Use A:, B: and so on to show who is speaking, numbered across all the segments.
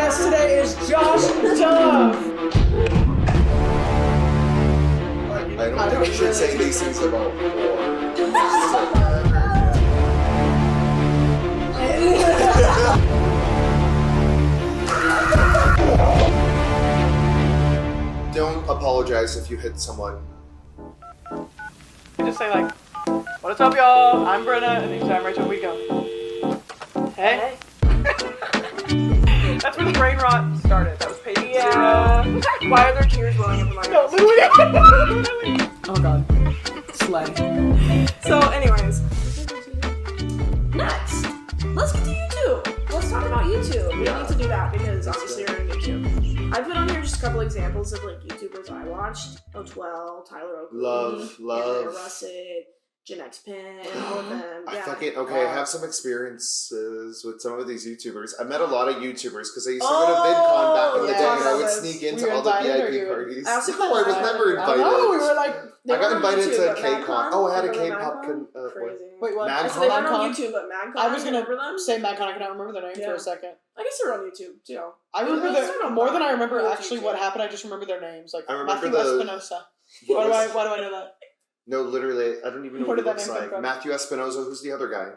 A: guest today is Josh Dove.
B: I don't think we should say these things about war. Don't apologize if you hit someone.
A: Just say like, what's up, y'all? I'm Brenna, and next time Rachel, we go. Hey. That's when the brain rot started. That was page 0.
C: Why are there tears rolling up in my eyes?
A: No, literally. Oh god. Slay.
C: So, anyways. Next, let's get to YouTube. Let's talk about YouTube. We need to do that because obviously you're on YouTube. I put on here just a couple examples of like YouTubers I watched. O12, Tyler Oakley,
B: Love.
C: Andrea Russet, Gen X Pen, all of them.
B: I have some experiences with some of these YouTubers. I met a lot of YouTubers because I used to go to VidCon back in the day, and I would sneak into all the VIP parties.
C: I also
B: No, I was never invited.
A: No, we were like,
B: I got invited to K-Con.
C: MadCon?
B: Oh, I had a
C: Remember
B: K-pop.
C: MadCon? Crazy.
A: wait, what?
B: Mad
C: So they weren't
A: MadCon?
C: on YouTube, but MadCon.
A: I was gonna
C: remember them?
A: say MadCon. I cannot remember their name for
C: Yeah.
A: a second.
C: I guess they're on YouTube too.
A: I remember
C: They're
A: more than I
C: on
A: remember
C: YouTube,
A: actually
C: too.
A: what happened. I just remember their names, like
B: I remember
A: Matthew
B: the-
A: Espinosa. Why do I know that?
B: No, literally, I don't even know
A: Where
B: what he
A: did that
B: looks
A: name come
B: like.
A: from?
B: Matthew Espinosa, who's the other guy?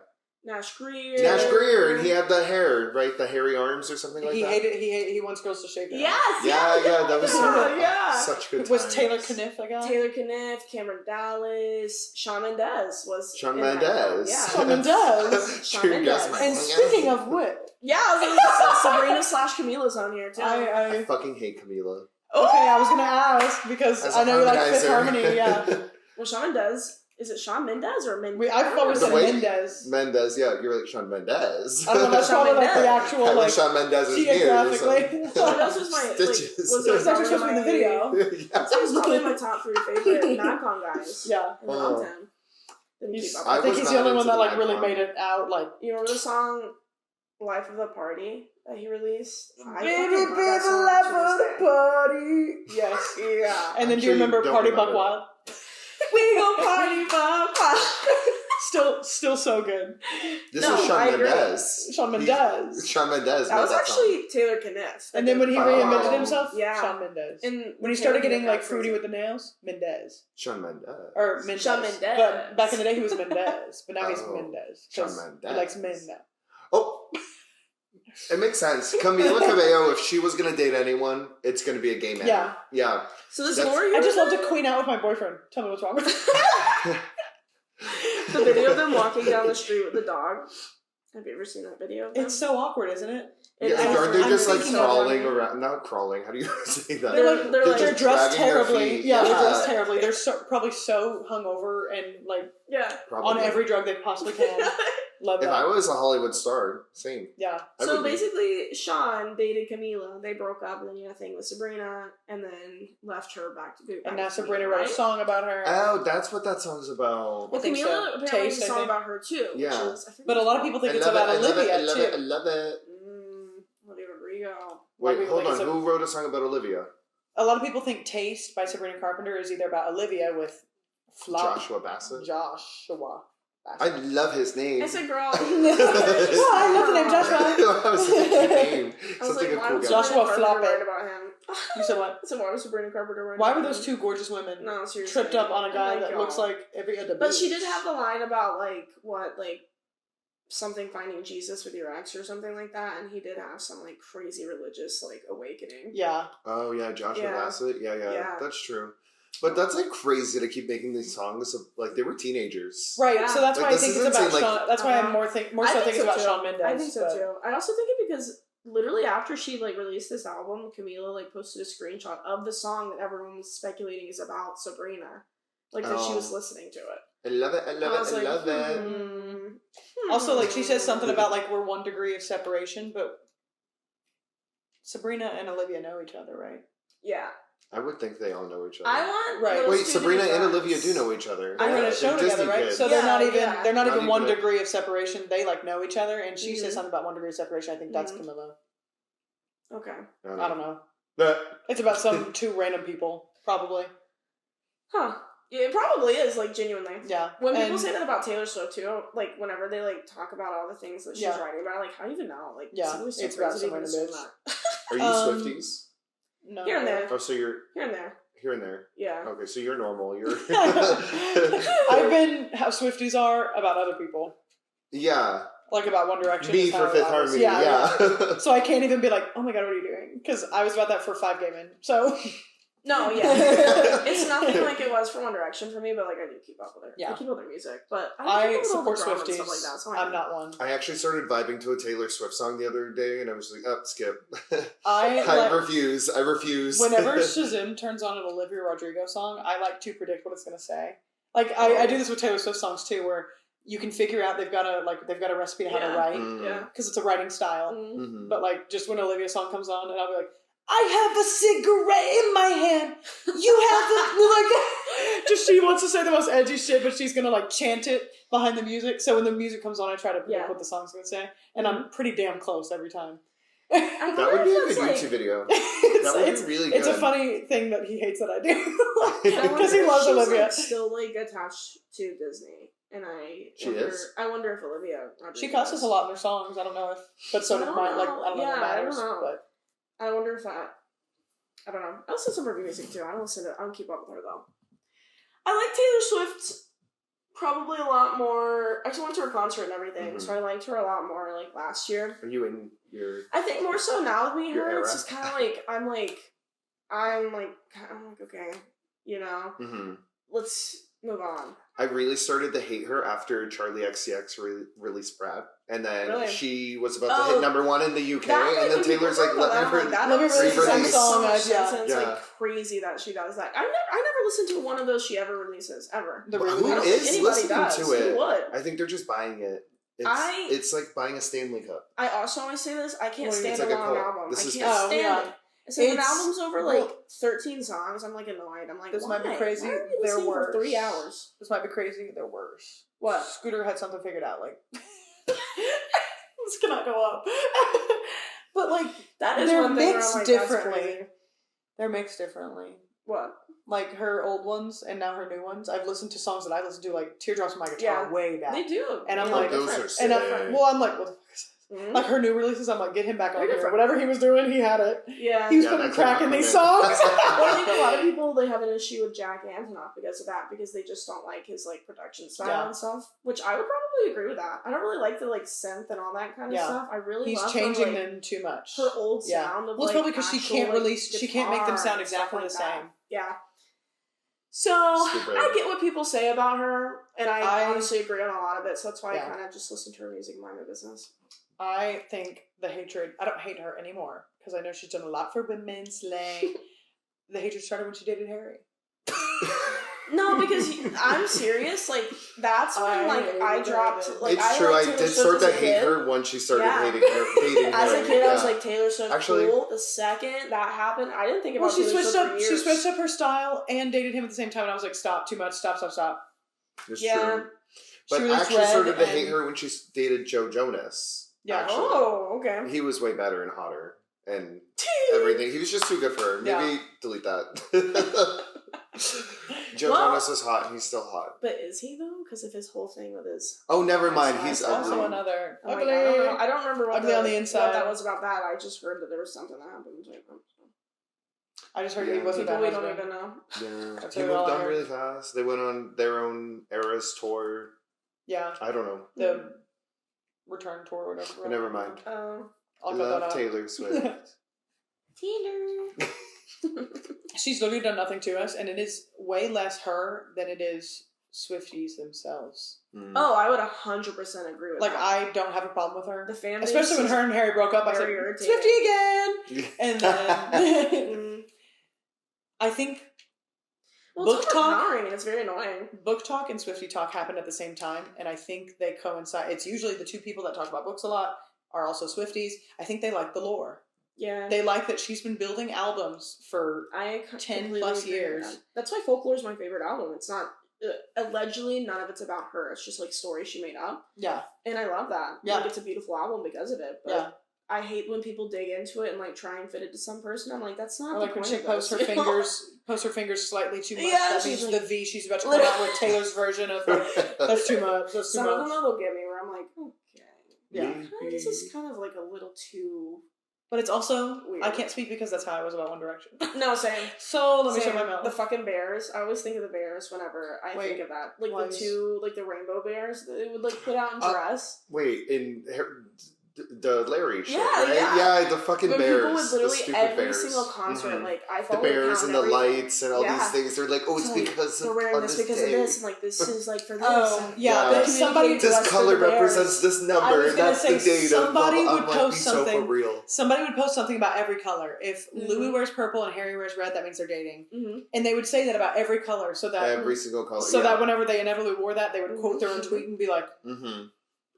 C: Nash Greer.
B: Nash Greer, and he had the hair, right? The hairy arms or something like
A: He
B: that.
A: he wants girls to shave their
C: Yes.
B: Yeah, that was
C: yeah.
B: such good
A: It was
B: times.
A: Taylor Kniff, the guy?
C: Taylor Kniff, Cameron Dallas, Shawn Mendes was.
B: Shawn
C: in
B: Mendes.
C: that film.
A: Shawn Mendes.
C: Shawn
B: True,
C: Mendes.
B: guess my-
A: And speaking of which,
C: Yeah, I was Sabrina / Camila's on here too.
B: I fucking hate Camila.
A: Okay, I was gonna ask because
B: As a
A: I know you like Fifth
B: harmonizer.
A: Harmony, yeah.
C: Well, Shawn Mendes. Is it Shawn Mendes or Mendes?
A: I've always
B: The
A: said
B: way-
A: Mendez.
B: Mendes, yeah, you're like Shawn Mendes.
A: I don't know, that's
C: Shawn
A: probably like the
C: Mendes.
A: actual,
B: I
A: like,
B: wish Shawn Mendes was
A: geographically.
C: So that was my
B: Stitches.
C: was
A: It's actually supposed to be in the video.
C: That was probably my top 3 favorite MadCon guys.
A: Yeah.
C: And I loved him. Didn't keep up
B: I
A: I think
B: was
A: he's
B: not
A: the only one
B: into
A: that like
B: the
A: really
B: MadCon.
A: made it out, like,
C: You remember the song "Life of the Party" that he released? I
A: Baby,
C: fucking
A: baby,
C: love that song
A: life
C: to
A: of
C: this
A: the
C: day.
A: party. Yes.
C: Yeah.
A: And then do
B: Actually,
A: you remember
B: don't
A: Party
B: remember.
A: Buck Wild?
C: We gon' party buck wild.
A: Still so good.
B: This
C: No,
B: was Shawn
C: I agree.
B: Mendes.
A: Shawn Mendes.
B: Shawn Mendes.
C: That
B: made
C: was
B: song.
C: actually Taylor Kniff.
A: And then when he
B: Oh.
A: reinvented himself,
C: Yeah.
A: Shawn Mendes.
C: And
A: When he started getting like fruity with the nails, Mendez.
B: Shawn Mendes.
A: Or Mendez.
C: Shawn Mendes.
A: But back in the day he was Mendez. But now he's
B: Oh,
A: Mendez.
B: Shawn
A: 'Cause
B: Mendes.
A: He likes men now.
B: Oh, it makes sense. Camila Cabello, if she was gonna date anyone, it's gonna be a gay man.
A: Yeah.
B: Yeah.
C: So this
B: That's-
C: lore
A: I just love to queen out with my boyfriend. Tell me what's wrong with it.
C: the video of them walking down the street with the dog. Have you ever seen that video? Of them?
A: It's so awkward, isn't it?
C: It
B: Yeah,
C: is.
B: or they're
A: I'm
B: just like
A: thinking of
B: crawling
C: running.
B: around. Not crawling. How do you say that?
C: They're like-
A: They're
B: just
A: dressed
B: dragging their
A: terribly.
B: feet.
A: Yeah, they're
B: Yeah.
A: dressed terribly. They're probably so hungover and like
C: Yeah.
B: Probably.
A: on every drug they possibly can. Love
B: If
A: that.
B: I was a Hollywood star, same.
A: Yeah.
B: I
C: So
B: would be.
C: basically, Shawn dated Camila. They broke up, and then he had a thing with Sabrina, and then left her back to do.
A: And now Sabrina wrote a song about her.
B: Oh, that's what that song's about.
C: Well,
A: I think
C: Camila
A: so.
C: apparently
A: Taste,
C: has a
A: I
C: song
A: think.
C: about her too.
B: Yeah.
C: Which is, I think
A: But a lot of people think it's about Olivia
B: I love
A: too.
B: it. I love it.
C: Olivia Rodrigo.
A: A lot of
B: Wait,
A: people
B: hold
A: think
B: on.
A: it's
B: Who wrote a song about Olivia?
A: A lot of people think Taste by Sabrina Carpenter is either about Olivia with
B: Joshua Bassett.
A: Joshua.
B: I love his name.
C: I said, girl.
A: Oh, I love the name Joshua.
B: That was such a cute name.
C: I was
B: Sounds like
C: like,
B: a
C: why
B: cool
C: was
B: guy.
A: Joshua
C: Sabrina Carpenter
A: Flop it.
C: write about him?
A: You said what?
C: I said, why was Sabrina Carpenter writing
A: Why
C: about
A: were those
C: him?
A: two gorgeous women
C: No, seriously.
A: tripped up on a guy
C: Oh my
A: that looks
C: God.
A: like every other
C: But
A: beach?
C: she did have the line about, like, something finding Jesus with your ex or something like that, and he did have some, like, crazy religious, like, awakening.
A: Yeah.
B: Oh yeah, Joshua
C: Yeah.
B: Bassett. Yeah,
C: Yeah.
B: that's true. But that's like crazy to keep making these songs of, like, they were teenagers.
A: Right,
C: Yeah.
A: so that's
B: Like,
A: why I
B: this
A: think
B: is
A: it's about
B: insane, like-
A: Shawn. That's why I'm more so think it's about
C: too.
A: Shawn Mendes.
C: I think so
A: but-
C: too. I also think it because literally after she like released this album, Camila like posted a screenshot of the song that everyone was speculating is about Sabrina, like that she was listening to it.
B: I love it. I
C: And
B: love
C: I
B: it.
C: was
B: I
C: like,
B: love it.
A: Also, like she says something about like we're 1 degree of separation, but Sabrina and Olivia know each other, right?
C: Yeah,
B: I would think they all know each other.
C: I want
A: Right.
C: those
B: Wait,
C: two to
B: Sabrina
C: be
B: and
C: friends.
B: Olivia do know each other.
A: They're in a show
B: Disney
A: together, right?
B: kids.
A: So they're not
C: Yeah,
A: even
C: yeah.
A: they're not
B: Not
A: even 1
B: even a-
A: degree of separation. They like know each other, and she says
C: Mhm.
A: something about 1 degree of separation. I think that's
C: Mhm.
A: Camilla.
C: Okay.
A: I don't know.
B: But
A: It's about some two random people, probably.
C: Huh. Yeah, it probably is, like, genuinely.
A: Yeah.
C: When people
A: And-
C: say that about Taylor Swift, too, like, whenever they, like, talk about all the things that she's
A: Yeah.
C: writing about, like, how do you even know? Like,
A: Yeah,
C: somebody's so
A: it's about
C: crazy to
A: some
C: even
A: random
C: assume
A: bitch.
C: that.
B: Are you Swifties?
A: No.
C: Here and there.
B: Oh, so you're
C: Here and there.
B: here and there.
C: Yeah.
B: Okay, so you're normal. You're.
A: I've been how Swifties are about other people.
B: Yeah.
A: Like about One Direction.
B: Me
A: is how
B: for Fifth
A: I was.
B: Harmony. Yeah.
A: So I can't even be like, oh my god, what are you doing? Because I was about that for 5 Gay Men. So.
C: No, yeah. It's nothing like it was for One Direction for me, but like I do keep up with it.
A: Yeah.
C: I keep up with their music, but
A: I
C: keep up with all
A: support
C: the drama and
A: Swifties.
C: stuff like that, so
A: I'm not one.
B: I actually started vibing to a Taylor Swift song the other day, and I was like, "Oh, skip."
A: I
B: refuse. I refuse.
A: Whenever Shazam turns on an Olivia Rodrigo song, I like to predict what it's going to say. Like I do this with Taylor Swift songs too, where you can figure out they've got a recipe to how to write,
C: Yeah.
A: because it's a writing style.
B: Mm-hmm.
A: But like just when Olivia song comes on, and I'll be like, I have a cigarette in my hand. You have a just she wants to say the most edgy shit, but she's gonna like chant it behind the music. So when the music comes on, I try to predict what the song's gonna say, and I'm pretty damn close every time.
B: That would be a good YouTube video. That would be really good.
A: It's a funny thing that he hates that I do because he loves
C: she's
A: Olivia.
C: Like, still like attached to Disney, and I wonder if Olivia Rodrigo
A: She cusses a lot in her songs. I don't know if, but so did mine. Like I don't know if it matters.
C: I don't know.
A: But
C: I wonder if that. I don't know. I listen to some of her music too. I don't keep up with her though. I like Taylor Swift probably a lot more. I actually went to her concert and everything, so I liked her a lot more like last year.
B: Are you in your?
C: I think more so now with me and
B: your
C: her.
B: era?
C: It's just kind of like I'm like okay, you know, let's move on.
B: I really started to hate her after Charlie XCX released Brad, and then she was about to hit #1 in the UK, and then Tayller's like, "Let me
A: release the same song."
C: It's like crazy that she does that. I never listened to one of those she ever releases ever.
B: Who is listening to it?
C: Who would?
B: I think they're just buying it. It's like buying a Stanley Cup.
C: I also always say this. I can't stand
B: like
C: a
B: a
C: long
B: cult.
C: album.
B: This
C: I
B: is
C: can't stand it. So if an
A: It's-
C: album's over like 13 songs, I'm like annoyed. I'm like,
A: This
C: why?
A: might be crazy.
C: Why are you
A: They're
C: listening for
A: worse.
C: 3 hours?
A: This might be crazy. They're worse.
C: What?
A: Scooter had something figured out. Like this cannot go up. But like
C: That is
A: they're
C: one thing where I'm
A: mixed
C: like, that's
A: differently.
C: crazy.
A: They're mixed differently.
C: What?
A: Like her old ones and now her new ones. I've listened to songs that I listened to like Teardrops on My Guitar way back.
C: They do.
A: And I'm
C: They
A: like,
C: look
B: those
C: different.
B: are
A: and I'm like, what the fuck is this?
C: Mhm.
A: Like her new releases, I'm like, get him back on
C: They're
A: here.
C: different.
A: Whatever he was doing, he had it.
C: Yeah.
A: He was
B: Yeah,
A: putting
B: that
A: crack
B: could
A: in these
B: happen.
A: songs.
C: Well, I think a lot of people, they have an issue with Jack Antonoff because of that, because they just don't like his like production style and stuff. Which I would probably agree with that. I don't really like the like synth and all that kind of stuff. I really
A: He's
C: love
A: changing
C: her, like,
A: them too much.
C: her old sound of
A: well, it's
C: like
A: probably because she
C: actual,
A: can't
C: like,
A: release. She can't make them
C: guitar
A: sound
C: and stuff
A: exactly
C: like
A: the
C: that.
A: same.
C: Yeah. So
B: Stupid.
C: I get what people say about her, and I honestly agree on a lot of it. So that's why I
A: Yeah.
C: kind of just listen to her music and mind my business.
A: I think the hatred. I don't hate her anymore because I know she's done a lot for women's. Like the hatred started when she dated Harry.
C: No, because I'm serious. Like that's when I dropped. Like
B: It's true. I
C: Taylor
B: did
C: Swift
B: start
C: as a
B: to hate
C: kid.
B: her once she started
C: Yeah.
B: hating
C: As
B: Harry.
C: a kid, I was like, Taylor Swift
B: Actually-
C: cool. The second that happened, I didn't think about
A: Well, she
C: Taylor
A: switched
C: Swift
A: up.
C: for
A: She
C: years.
A: switched up her style and dated him at the same time, and I was like, stop, too much, stop.
B: It's
C: Yeah.
B: true. But
A: She
B: I
A: released
B: actually
A: Red
B: started to
A: and-
B: hate her when she dated Joe Jonas.
A: Yeah.
B: Actually.
C: Oh, okay.
B: He was way better and hotter and everything. He was just too good for her. Maybe delete that. Joe Jonas is hot and he's still hot.
C: But is he though? Because of his whole thing with his.
B: Oh, never mind. He's
C: That's
B: ugly.
A: Also another
C: I'm like,
A: ugly.
C: I don't remember what
A: Ugly on the inside.
C: What that was about. That I just heard that there was something that happened.
A: I just heard he
B: Yeah.
A: wasn't
C: People
A: that
C: we don't
A: husband.
C: even know.
B: Yeah.
A: That's
B: He
A: really all
B: moved
A: I
B: on
A: heard.
B: really fast. They went on their own Eras tour.
A: Yeah,
B: I don't know.
A: the return tour or whatever.
B: Never mind.
C: Oh.
A: I'll cut that
B: Love
A: out.
B: Taylor Swift.
C: Taylor.
A: She's literally done nothing to us, and it is way less her than it is Swifties themselves.
B: Mm.
C: Oh, I would 100% agree with
A: Like,
C: that.
A: I don't have a problem with her.
C: The fan base
A: Especially when
C: is
A: her and Harry broke up, I said,
C: very irritating.
A: Swiftie again! And then,
C: Mm.
A: I think
C: Well,
A: Book
C: it's
A: talk?
C: overpowering and it's very annoying.
A: book talk and Swiftie talk happen at the same time, and I think they coincide. It's usually the two people that talk about books a lot are also Swifties. I think they like the lore.
C: Yeah.
A: They like that she's been building albums for
C: I
A: 10
C: completely
A: plus
C: agree with
A: years.
C: that. That's why Folklore is my favorite album. It's not allegedly none of it's about her. It's just like stories she made up,
A: yeah.
C: and I love that.
A: Yeah.
C: Like, it's a beautiful album because of it. But
A: Yeah.
C: I hate when people dig into it and like try and fit it to some person. I'm like, that's not.
A: Or
C: the
A: like when
C: point
A: she
C: of
A: posts her
C: this, you know?
A: fingers slightly too much.
C: Yeah,
A: That
C: she's
A: means
C: like-
A: the V she's about to come out with Taylor's version of like, that's too much. That's too
C: Some of
A: much.
C: them will get me where I'm like, okay,
A: Yeah.
C: this is kind of like a little too
A: But it's also,
C: Weird.
A: I can't speak because that's how I was about One Direction.
C: No, same.
A: So, let me
C: Same.
A: show my mouth.
C: The fucking bears. I always think of the bears whenever I think of that. Like, the two, like, the rainbow bears that they would, like, put out and dress.
B: Wait, the Larry shit,
C: Yeah,
B: right?
C: yeah.
B: Yeah, the fucking
C: When
B: bears.
C: people would literally,
B: the stupid
C: every
B: bears.
C: single concert, like, I
B: The
C: thought
B: bears and the lights and all
C: Yeah.
B: these things. They're like, oh, it's
C: like,
B: because
C: they're
B: of
C: wearing
B: on
C: this
B: this
C: because
B: day.
C: of this, and, like, this is, like, for this.
A: Oh,
C: and
A: yeah.
B: Yeah.
A: Somebody,
C: communicating to us
B: This
C: through
B: color
C: the bears.
B: represents this
A: I
B: number,
A: was
B: and
A: gonna
B: that's
A: say,
B: the data.
A: somebody
B: blah,
A: would
B: blah, blah.
A: post
B: So
A: something.
B: for real.
A: Somebody would post something about every color. If
C: Mhm.
A: Louis wears purple and Harry wears red, that means they're dating.
C: Mm-hmm.
A: And they would say that about every color, so that
B: Every single color.
A: that whenever they inevitably wore that, they would quote their own tweet and be like,
B: Mm-hmm.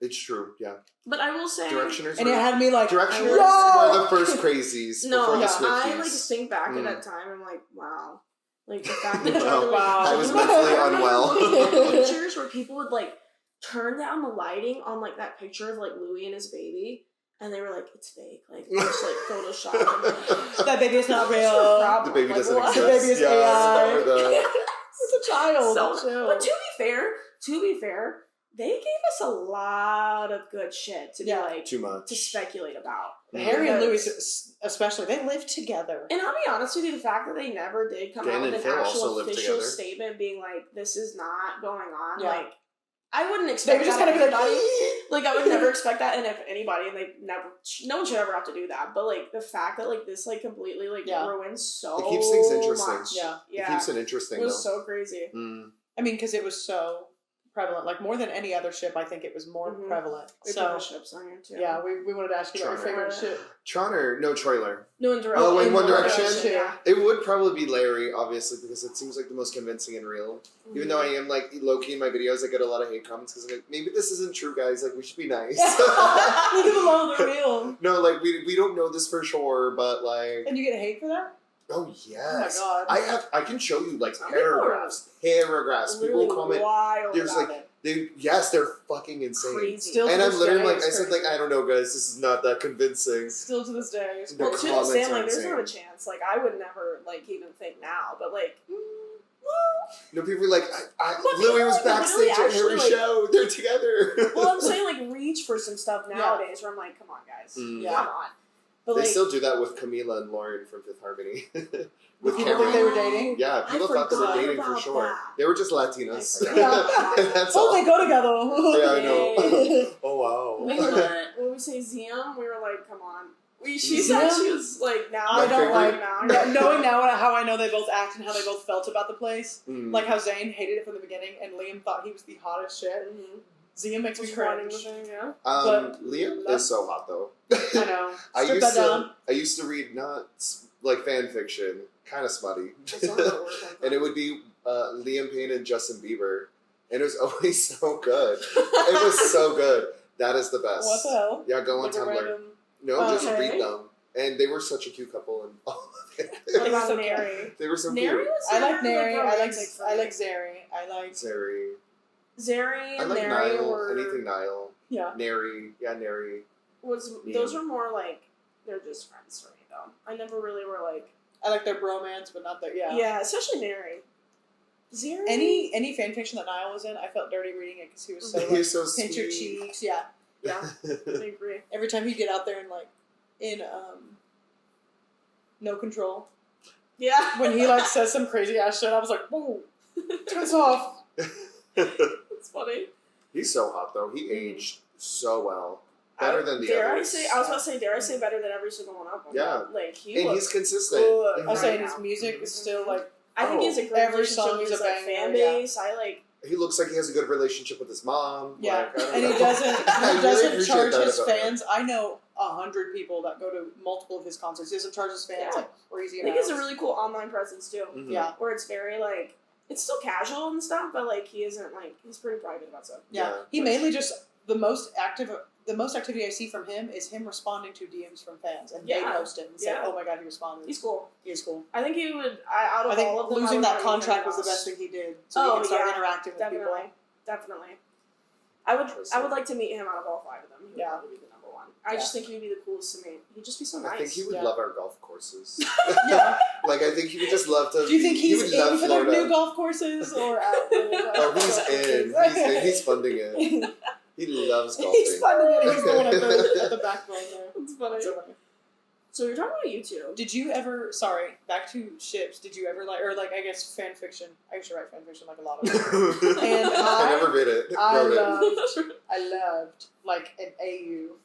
B: It's true, yeah.
C: But I will say...
B: Directioners
A: and it had me like,
B: Directioners
A: yo!
B: were the first crazies
C: No,
B: before the
C: yeah.
B: Swifties.
C: I, like, think back at that time, I'm like, wow. Like, the fact that
B: Wow.
A: Wow.
B: I was mentally
C: I remember looking at
B: unwell.
C: pictures where people would, like, turn down the lighting on, like, that picture of, like, Louis and his baby, and they were like, it's fake. Like, it's, like, Photoshop.
A: that baby is not
C: What's
A: real.
C: your problem?
B: The baby
C: Like,
B: doesn't
C: what?
B: exist.
A: The baby is
B: yeah, I
A: AI.
B: remember that.
A: It's a child.
C: So,
A: Chill.
C: but to be fair, they gave us a lot of good shit to be like
B: Too much.
C: to speculate about.
A: Harry and
C: Because-
A: Louis, especially, they live together.
C: And I'll be honest with you, the fact that they never did come
B: Dan
C: out with
B: and
C: an
B: Phil also
C: actual
B: live
C: official
B: together.
C: statement being like, this is not going on,
A: Yeah.
C: like, I wouldn't
A: They
C: expect
A: would just
C: that
A: kind of
C: of
A: be like,
C: anybody. Like, I would never expect that, and if anybody, and no one should ever have to do that, but, like, the fact that, like, this, like, completely, like, ruins so
B: It keeps things interesting.
C: much.
A: Yeah.
C: Yeah.
B: It keeps it interesting,
C: It was
B: though.
C: so crazy.
B: Mm.
A: I mean, because it was so prevalent. Like, more than any other ship, I think it was more
C: Mhm.
A: prevalent.
C: We
A: So,
C: put the ships on here, too.
A: yeah, we wanted to ask you about your favorite
C: Trotter.
A: ship.
B: Trotter, no, Troiler.
C: No, in direct.
B: Oh, in
C: in
B: One
C: One
B: Direction?
C: Yeah.
B: It would probably be Larry, obviously, because it seems like the most convincing and real. Even though I am, like, low-key in my videos, I get a lot of hate comments because I'm like, maybe this isn't true, guys. Like, we should be nice.
A: Look at them all, they're real.
B: No, like, we don't know this for sure, but, like...
A: And you get hate for that?
B: Oh, yes.
A: Oh my God.
B: I can show you, like,
C: Some people are
B: paragraphs.
C: Literally
B: People comment...
C: wild
B: There's,
C: about
B: like,
C: it.
B: they're fucking insane.
C: Crazy.
A: Still to
B: And I'm
A: this
B: literally
A: day,
B: like,
A: it's
B: I said,
A: crazy.
B: like, I don't know, guys, this is not that convincing.
A: Still to this day. It's
B: The
C: Well,
A: crazy.
C: to this day,
B: comments are
C: like, there's not a
B: insane.
C: chance. Like, I would never, like, even think now, but, like,
B: No, people are like,
C: But
B: Louis
C: people,
B: was
C: like,
B: backstage
C: literally
B: at
C: actually,
B: Harry's
C: like-
B: show. They're together.
C: well, I'm saying, like, reach for some stuff
A: Yeah.
C: nowadays where I'm like, come on, guys.
B: Mm.
A: Yeah.
C: Come on. But,
B: They
C: like,
B: still do that with Camila and Lauren from Fifth Harmony. With
A: People
B: Carrie.
A: think they were dating?
B: Yeah, people thought they were
C: forgot
B: dating for
C: about
B: sure.
C: that.
B: They were just Latinas.
C: I forgot.
B: That's
A: Oh,
B: all.
A: they go together.
B: Yeah, I know.
C: Yay.
B: Oh,
C: Wait,
B: wow.
C: when we say Zium, we were like, come on. She
A: Zium?
C: said she was like, now
A: I
B: My
A: don't
B: favorite-
A: like
C: now.
A: yeah, knowing now how I know they both act and how they both felt about the place.
B: Mm.
A: Like how Zayn hated it from the beginning and Liam thought he was the hottest shit. Zia makes me
C: Was running
A: cringe.
C: the thing, yeah.
A: but-
B: Liam is so hot, though.
A: I know.
B: I
A: Strip
B: used
A: that down.
B: I used to read not like fan fiction, kind of smutty,
C: That's not how it works, I
B: and it would be Liam Payne and Justin Bieber, and it was always so good. It was so good. That is the best.
A: What the hell?
B: Yeah, go on
A: Like a
B: Tumblr.
A: random-
B: No, just
C: Okay.
B: read them, and they were such a cute couple, and all of
C: What
B: it.
C: about
A: so
C: Neri?
B: They were so
C: Neri
B: cute.
C: was
A: I like
C: never,
A: Neri. I like
C: romantic for me.
A: Zeri. I like
B: Zeri.
C: Zeri
B: I
C: and
B: like
C: Neri
B: Niall.
C: were
B: Anything Niall.
A: yeah.
B: Neri. Yeah, Neri.
C: those are more like they're just friends for me though. I never really were like
A: I like their bromance, but not their
C: yeah, especially Neri. Zeri
A: Any fan fiction that Niall was in, I felt dirty reading it because he was so
B: He
A: like,
B: was so
A: pinch your
B: sweet.
A: cheeks. Yeah.
C: yeah, I agree.
A: Every time he'd get out there and like in No Control,
C: Yeah,
A: when he like says some crazy ass shit, I was like, whoa, turn this off.
C: it's funny.
B: He's so hot though. He aged so well, better than the
C: dare
B: others.
C: I was about to say, dare I say better than every single one of them?
B: Yeah.
C: like he
B: And
C: looks
B: he's consistent.
C: good
A: I was
C: right
A: saying
C: now.
A: his music is still like
C: I think he has a great
A: every
C: relationship
A: song
C: with
A: is
C: his
A: a
C: like,
A: banger,
C: fan base. I like.
B: He looks like he has a good relationship with his mom.
A: yeah,
B: Like, I don't
A: and
B: know.
A: he doesn't
B: I really appreciate
A: charge
B: that
A: his
B: about him.
A: fans. I know 100 people that go to multiple of his concerts. He doesn't charge his fans
C: Yeah.
A: like crazy
C: I think he has a
A: amounts.
C: really cool online presence too.
B: Mhm.
A: Yeah.
C: Where it's very like it's still casual and stuff, but like he isn't like he's pretty private about stuff.
A: Yeah,
B: Yeah.
A: he mainly just the most activity I see from him is him responding to DMs from fans, and they
C: Yeah.
A: post it and say,
C: Yeah.
A: "Oh my god, he responded."
C: He's cool.
A: He is cool.
C: I think he would. Out of
A: I think
C: all of them,
A: losing
C: I
A: that
C: would
A: contract
C: rank
A: was the
C: him
A: best
C: most.
A: thing he did, so
C: Oh,
A: he can start
C: yeah.
A: interacting with
C: Definitely,
A: people.
C: definitely. I would like to meet him out of all five of them. He would
A: Yeah.
C: probably be the number one. I just think he would be the coolest to meet. He'd just be so nice.
B: I think he would
A: Yeah.
B: love our golf courses.
A: Yeah.
B: Like, I think he would just love to.
A: Do you think
B: he
A: he's
B: would
A: in
B: love
A: for the
B: Florida.
A: new golf courses or out? For the golf
B: Oh, he's in.
A: courses?
B: He's in. He's funding it. He loves golfing.
A: He's funding it. He's the one at the backbone there.
C: It's funny.
A: So funny.
C: So you're talking about YouTube.
A: Did you ever? Sorry, back to ships. Did you ever like, or like, I guess fan fiction? I used to write fan fiction like a lot of them. And
B: I never read it.
A: I loved like an AU,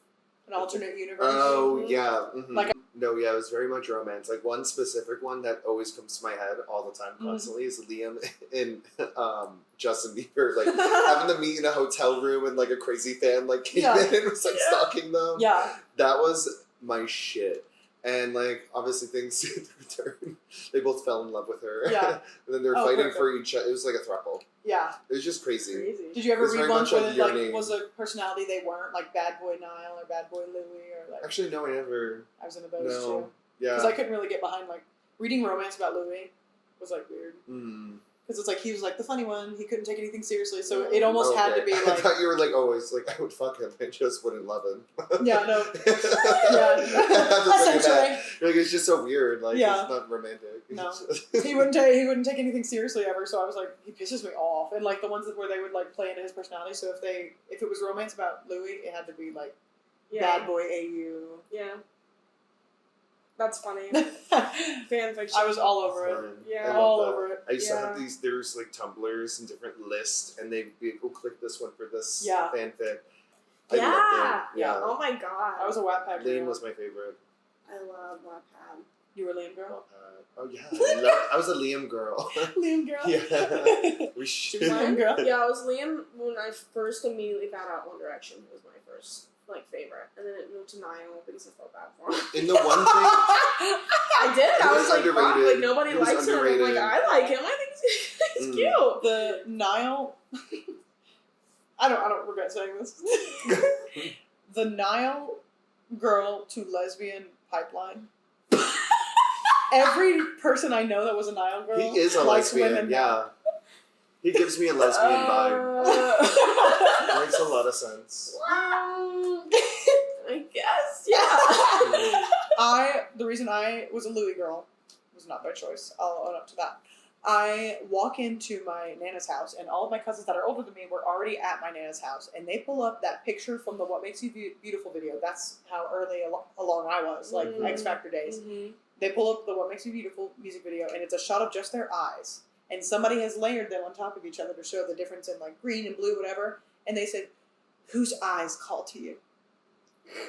A: an alternate universe.
B: Oh yeah. Mm-hmm.
A: Like
B: no, yeah, it was very much romance. Like one specific one that always comes to my head all the time, constantly, is Liam and Justin Bieber, like having them meet in a hotel room and like a crazy fan like came in and was like stalking them.
A: Yeah,
B: that was my shit. And like obviously things return. They both fell in love with her.
A: Yeah.
B: And then they were fighting for each other. It was like a throuple.
A: Yeah.
B: It was just crazy.
A: Did you ever read ones where
B: like
A: was a personality they weren't, like Bad Boy Niall or Bad Boy Louie or like?
B: Actually, no, I never.
A: I was into those too.
B: Yeah.
A: Because I couldn't really get behind like reading romance about Louie was like weird.
B: Mm.
A: Because it's like he was like the funny one. He couldn't take anything seriously, so it almost had to be like.
B: I thought you were like always like I would fuck him. I just wouldn't love him.
A: Yeah, no. Yeah, essentially.
B: Like it's just so weird. Like
A: yeah.
B: It's not romantic.
A: No, he wouldn't take anything seriously ever. So I was like, he pisses me off. And like the ones where they would like play into his personality. So if it was romance about Louis, it had to be like Bad Boy AU.
C: Yeah. That's funny. Fan fiction.
A: I was all over it.
C: Yeah,
A: all over it.
B: I used to have these. There's like Tumblrs and different lists, and they'd be, "Oh, click this one for this fanfic." I loved it.
C: Yeah. Oh my god.
A: I was a Wattpad girl.
B: Liam was my favorite.
C: I love Wattpad.
A: You were a Liam girl.
B: Oh yeah, I was a Liam girl.
A: Liam girl.
B: Yeah. We should.
A: Liam girl.
C: Yeah, I was Liam when I first immediately found out One Direction was my first favorite, and then it moved to Niall because I felt bad for him.
B: In the one thing,
C: I did. I was like, fuck, like nobody
B: he was
C: likes
B: underrated.
C: him. I'm like, I like him. I think he's cute.
A: The Niall. I don't regret saying this. The Niall girl to lesbian pipeline. Every person I know that was a Niall girl.
B: He is a lesbian. Yeah. He gives me a lesbian vibe. Makes a lot of sense.
C: I guess, yeah.
A: The reason I was a Louis girl was not by choice. I'll own up to that. I walk into my Nana's house, and all of my cousins that are older than me were already at my Nana's house, and they pull up that picture from the What Makes You Beautiful video. That's how early along I was, like X Factor days. Mm-hmm. They pull up the What Makes You Beautiful music video, and it's a shot of just their eyes. And somebody has layered them on top of each other to show the difference in like green and blue, whatever. And they said, "Whose eyes call to you?"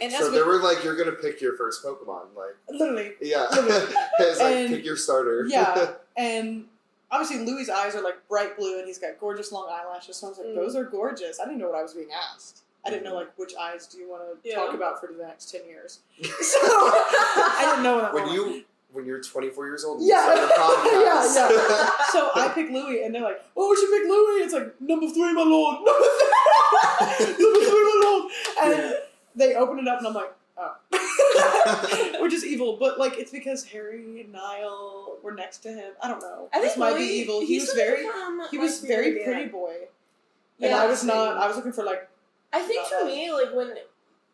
A: And
B: so they were like, "You're gonna pick your first Pokemon," like
A: literally.
B: Yeah, it's like pick your starter.
A: Yeah, and obviously Louis' eyes are like bright blue, and he's got gorgeous long eyelashes. So I was like, "Those are gorgeous." I didn't know what I was being asked. I didn't know like which eyes do you want to talk about for the next 10 years. So I didn't know that.
B: When you're 24 years old,
A: yeah,
B: you start a podcast.
A: yeah. So I pick Louis, and they're like, "Oh, we should pick Louis." It's like number 3, my lord. Number 3, my lord. And they open it up, and I'm like, "Oh," which is evil. But like, it's because Harry and Niall were next to him. I don't know.
C: I think
A: this might be evil. He was very pretty boy, and I was not. I was looking for like.
C: I think for me, like when.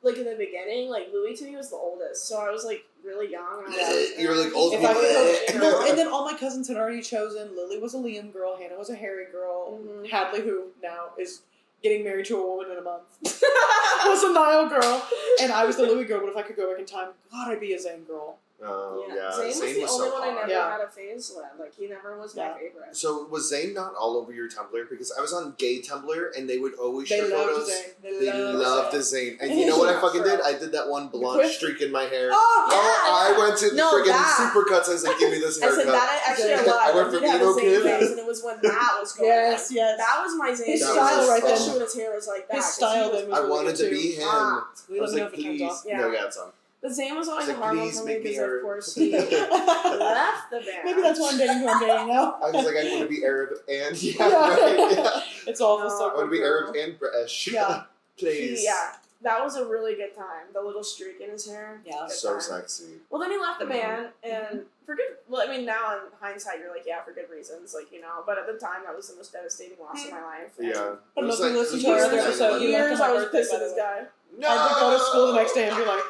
C: Like in the beginning, like Louis to me was the oldest, so I was like really young.
B: You were like old.
A: And then all my cousins had already chosen. Lily was a Liam girl. Hannah was a Harry girl. Mm-hmm. Hadley, who now is getting married to a woman in a month, was a Niall girl, and I was the Louis girl. But if I could go back in time, God, I'd be a Zayn girl.
C: Zayn was the only one I never had a phase with. Like he never was my favorite.
B: So was Zayn not all over your Tumblr? Because I was on gay Tumblr and they would always share photos. They loved Zayn. And you know what I fucking did? I did that one blonde streak in my hair. I went to friggin' Supercuts. I was like, "Give me this haircut."
C: I said that actually a lot.
B: I went from emo kid,
C: and it was when that was going.
A: Yes.
C: That was my Zayn.
A: His style right then.
C: Especially when his hair was like that.
A: His style then was
B: I wanted to be him. I was like, "Please." No, it's on.
C: The Zayn was always a hard one for me because, of course,
A: he
C: left the band.
A: Maybe that's why I'm dating who I'm dating now.
B: I was like, I want to be Arab and
A: It's all the stuff.
B: I want to be Arab and British.
A: Yeah,
B: please.
C: That was a really good time. The little streak in his hair.
A: Yeah,
B: so sexy.
C: Well, then he left the band, and for good. Well, I mean, now in hindsight, you're like, for good reasons, like But at the time, that was the most devastating loss of my life.
B: Yeah.
A: But if you listen to our other episode,
C: years I was pissed at this guy.
A: No! I had to go to school the next day and be like.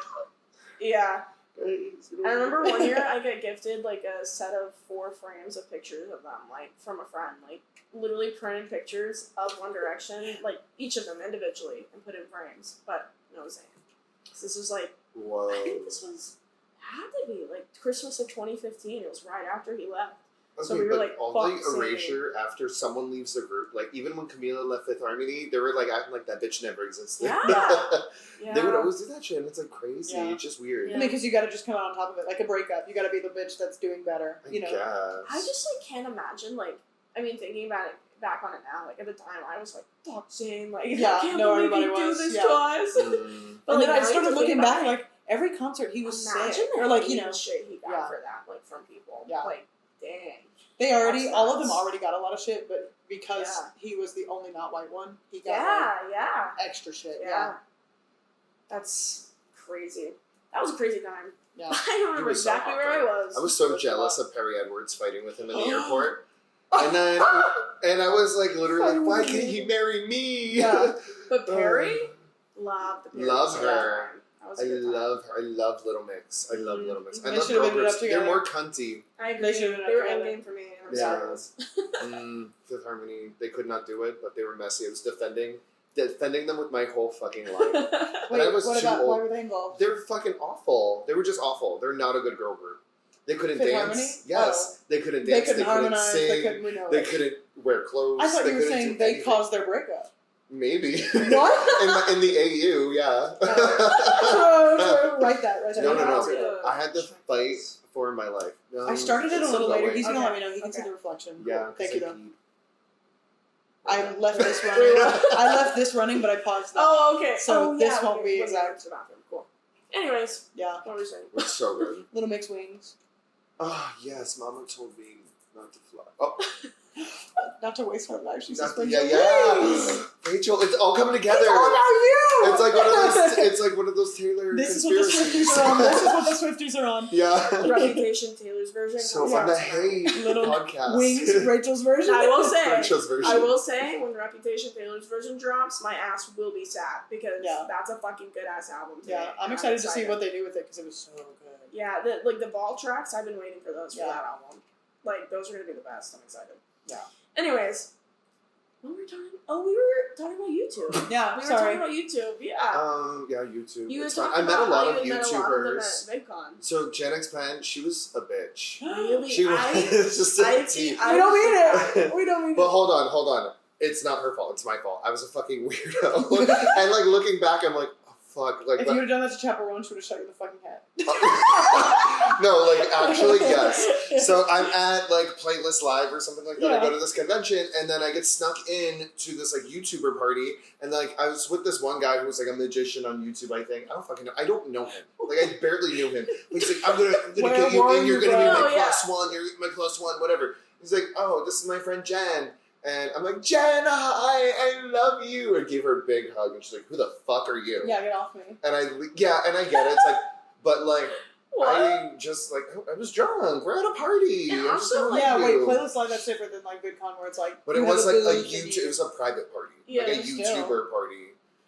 C: Yeah. I remember one year I got gifted like a set of 4 frames of pictures of them, like from a friend, like literally printed pictures of One Direction, like each of them individually and put in frames, but no Zayn. So this was like,
B: whoa.
C: I think this was had to be like Christmas of 2015. It was right after he left.
B: Okay,
C: So we were
B: but
C: like,
B: all the erasure after someone leaves the group, like even when Camila left Fifth Harmony, they were like acting like that bitch never existed.
C: Yeah.
B: They would always do that shit, and it's like crazy.
A: Yeah.
B: It's just weird.
A: I mean, because you got to just come out on top of it, like a breakup. You got to be the bitch that's doing better. You know.
C: I just like can't imagine like thinking about it back on it now. Like at the time, I was like, "Fuck, Zane!" Like I can't believe you do this to us.
A: But and then I started looking back, like every concert he was sick, or like
C: shit he got for that, like from people.
A: Yeah.
C: Like dang.
A: They already, all of them already got a lot of shit, but because he was the only not white one, he got extra shit. Yeah.
C: That's crazy. That was a crazy time.
A: Yeah.
C: I remember exactly where I was.
B: I was so jealous of Perry Edwards fighting with him in the airport. And then, and I was like, literally, why can't he marry me?
C: Yeah. But Perry, loved the Perry.
B: Love her.
C: I love
B: her. I love Little Mix. I love Little Mix. I
A: They
B: love
A: should have
B: girl
A: ended up
B: groups. They're
A: together.
B: more cunty.
C: I agree. They were endgame for me. And I'm
B: sorry. Fifth Harmony, they could not do it, but they were messy. I was defending them with my whole fucking life.
A: Wait,
B: I was too old.
A: Why were they involved?
B: They're fucking awful. They were just awful. They're not a good girl group. They couldn't
A: Fifth
B: dance.
A: Harmony?
B: Yes. They couldn't dance.
A: They couldn't harmonize.
B: Sing. They couldn't wear clothes.
A: I thought you were
B: couldn't
A: saying
B: do
A: they
B: anything.
A: caused their breakup.
B: Maybe.
A: What?
B: in the AU, yeah.
A: Write that.
B: No. I had to fight for my life.
A: I started it a little later. He's going to let me know. He can see
C: Okay.
A: the reflection.
B: Yeah.
A: Thank you, though. I left this running. But I paused that.
C: Oh, okay.
A: So this won't be exact.
C: Cool. Anyways.
A: Yeah.
C: What were you saying?
B: It's so good.
A: Little Mix wings.
B: Oh, yes. Mama told me not to fly. Oh.
A: Not to waste her life. She's just
B: yeah. Rachel, it's all coming together.
A: It's all about you.
B: It's like one of those. It's like one of those Taylor
A: This is what the
B: conspiracies.
A: Swifties are on. This is what the Swifties are on.
B: Yeah.
C: Reputation, Taylor's version.
B: So on the Hey
A: Little
B: podcast.
A: Wings, Rachel's version.
C: I will say.
B: Rachel's version.
C: I will say when Reputation, Taylor's version drops, my ass will be sad because that's a fucking good ass album.
A: Yeah, I'm excited to see what they do with it because it was so good.
C: Yeah, the ball tracks. I've been waiting for those for that album. Like those are gonna be the best. I'm excited.
A: Yeah.
C: Anyways, what were we talking? Oh, we were talking about YouTube.
A: Yeah,
C: we were
A: sorry.
C: talking about YouTube. Yeah.
B: Yeah, YouTube.
C: You were
B: It's fine.
C: talking
B: I met a
C: about
B: lot
C: how
B: of
C: you met a lot of them
B: YouTubers.
C: at VidCon.
B: So Gen X Pan, she was a bitch.
C: Really?
B: She was just a tea.
A: We don't mean it. We don't mean it.
B: But hold on. It's not her fault. It's my fault. I was a fucking weirdo. And like looking back, I'm like, oh fuck. Like,
A: if you would have done that to Chaperone, she would have shot you in the fucking head.
B: no, like actually, yes. So I'm at like Playlist Live or something like that. I go to this convention and then I get snuck in to this like YouTuber party and like I was with this one guy who was like a magician on YouTube. I think I don't fucking know. I don't know him. Like I barely knew him. But he's like, I'm gonna get you in. You're gonna be my plus one. You're my plus one. Whatever. He's like, oh, this is my friend Jen. And I'm like, Jen, hi, I love you. And gave her a big hug. And she's like, who the fuck are you?
A: Yeah, get off me.
B: And I get it. It's like, but like, I just like, I was drunk. We're at a party.
C: Yeah,
B: I'm just
C: also,
B: like,
A: wait, Playlist Live, that's different than like VidCon where it's like.
B: But it was like a YouTube, it was a private party.
C: Yeah,
B: like a YouTuber party.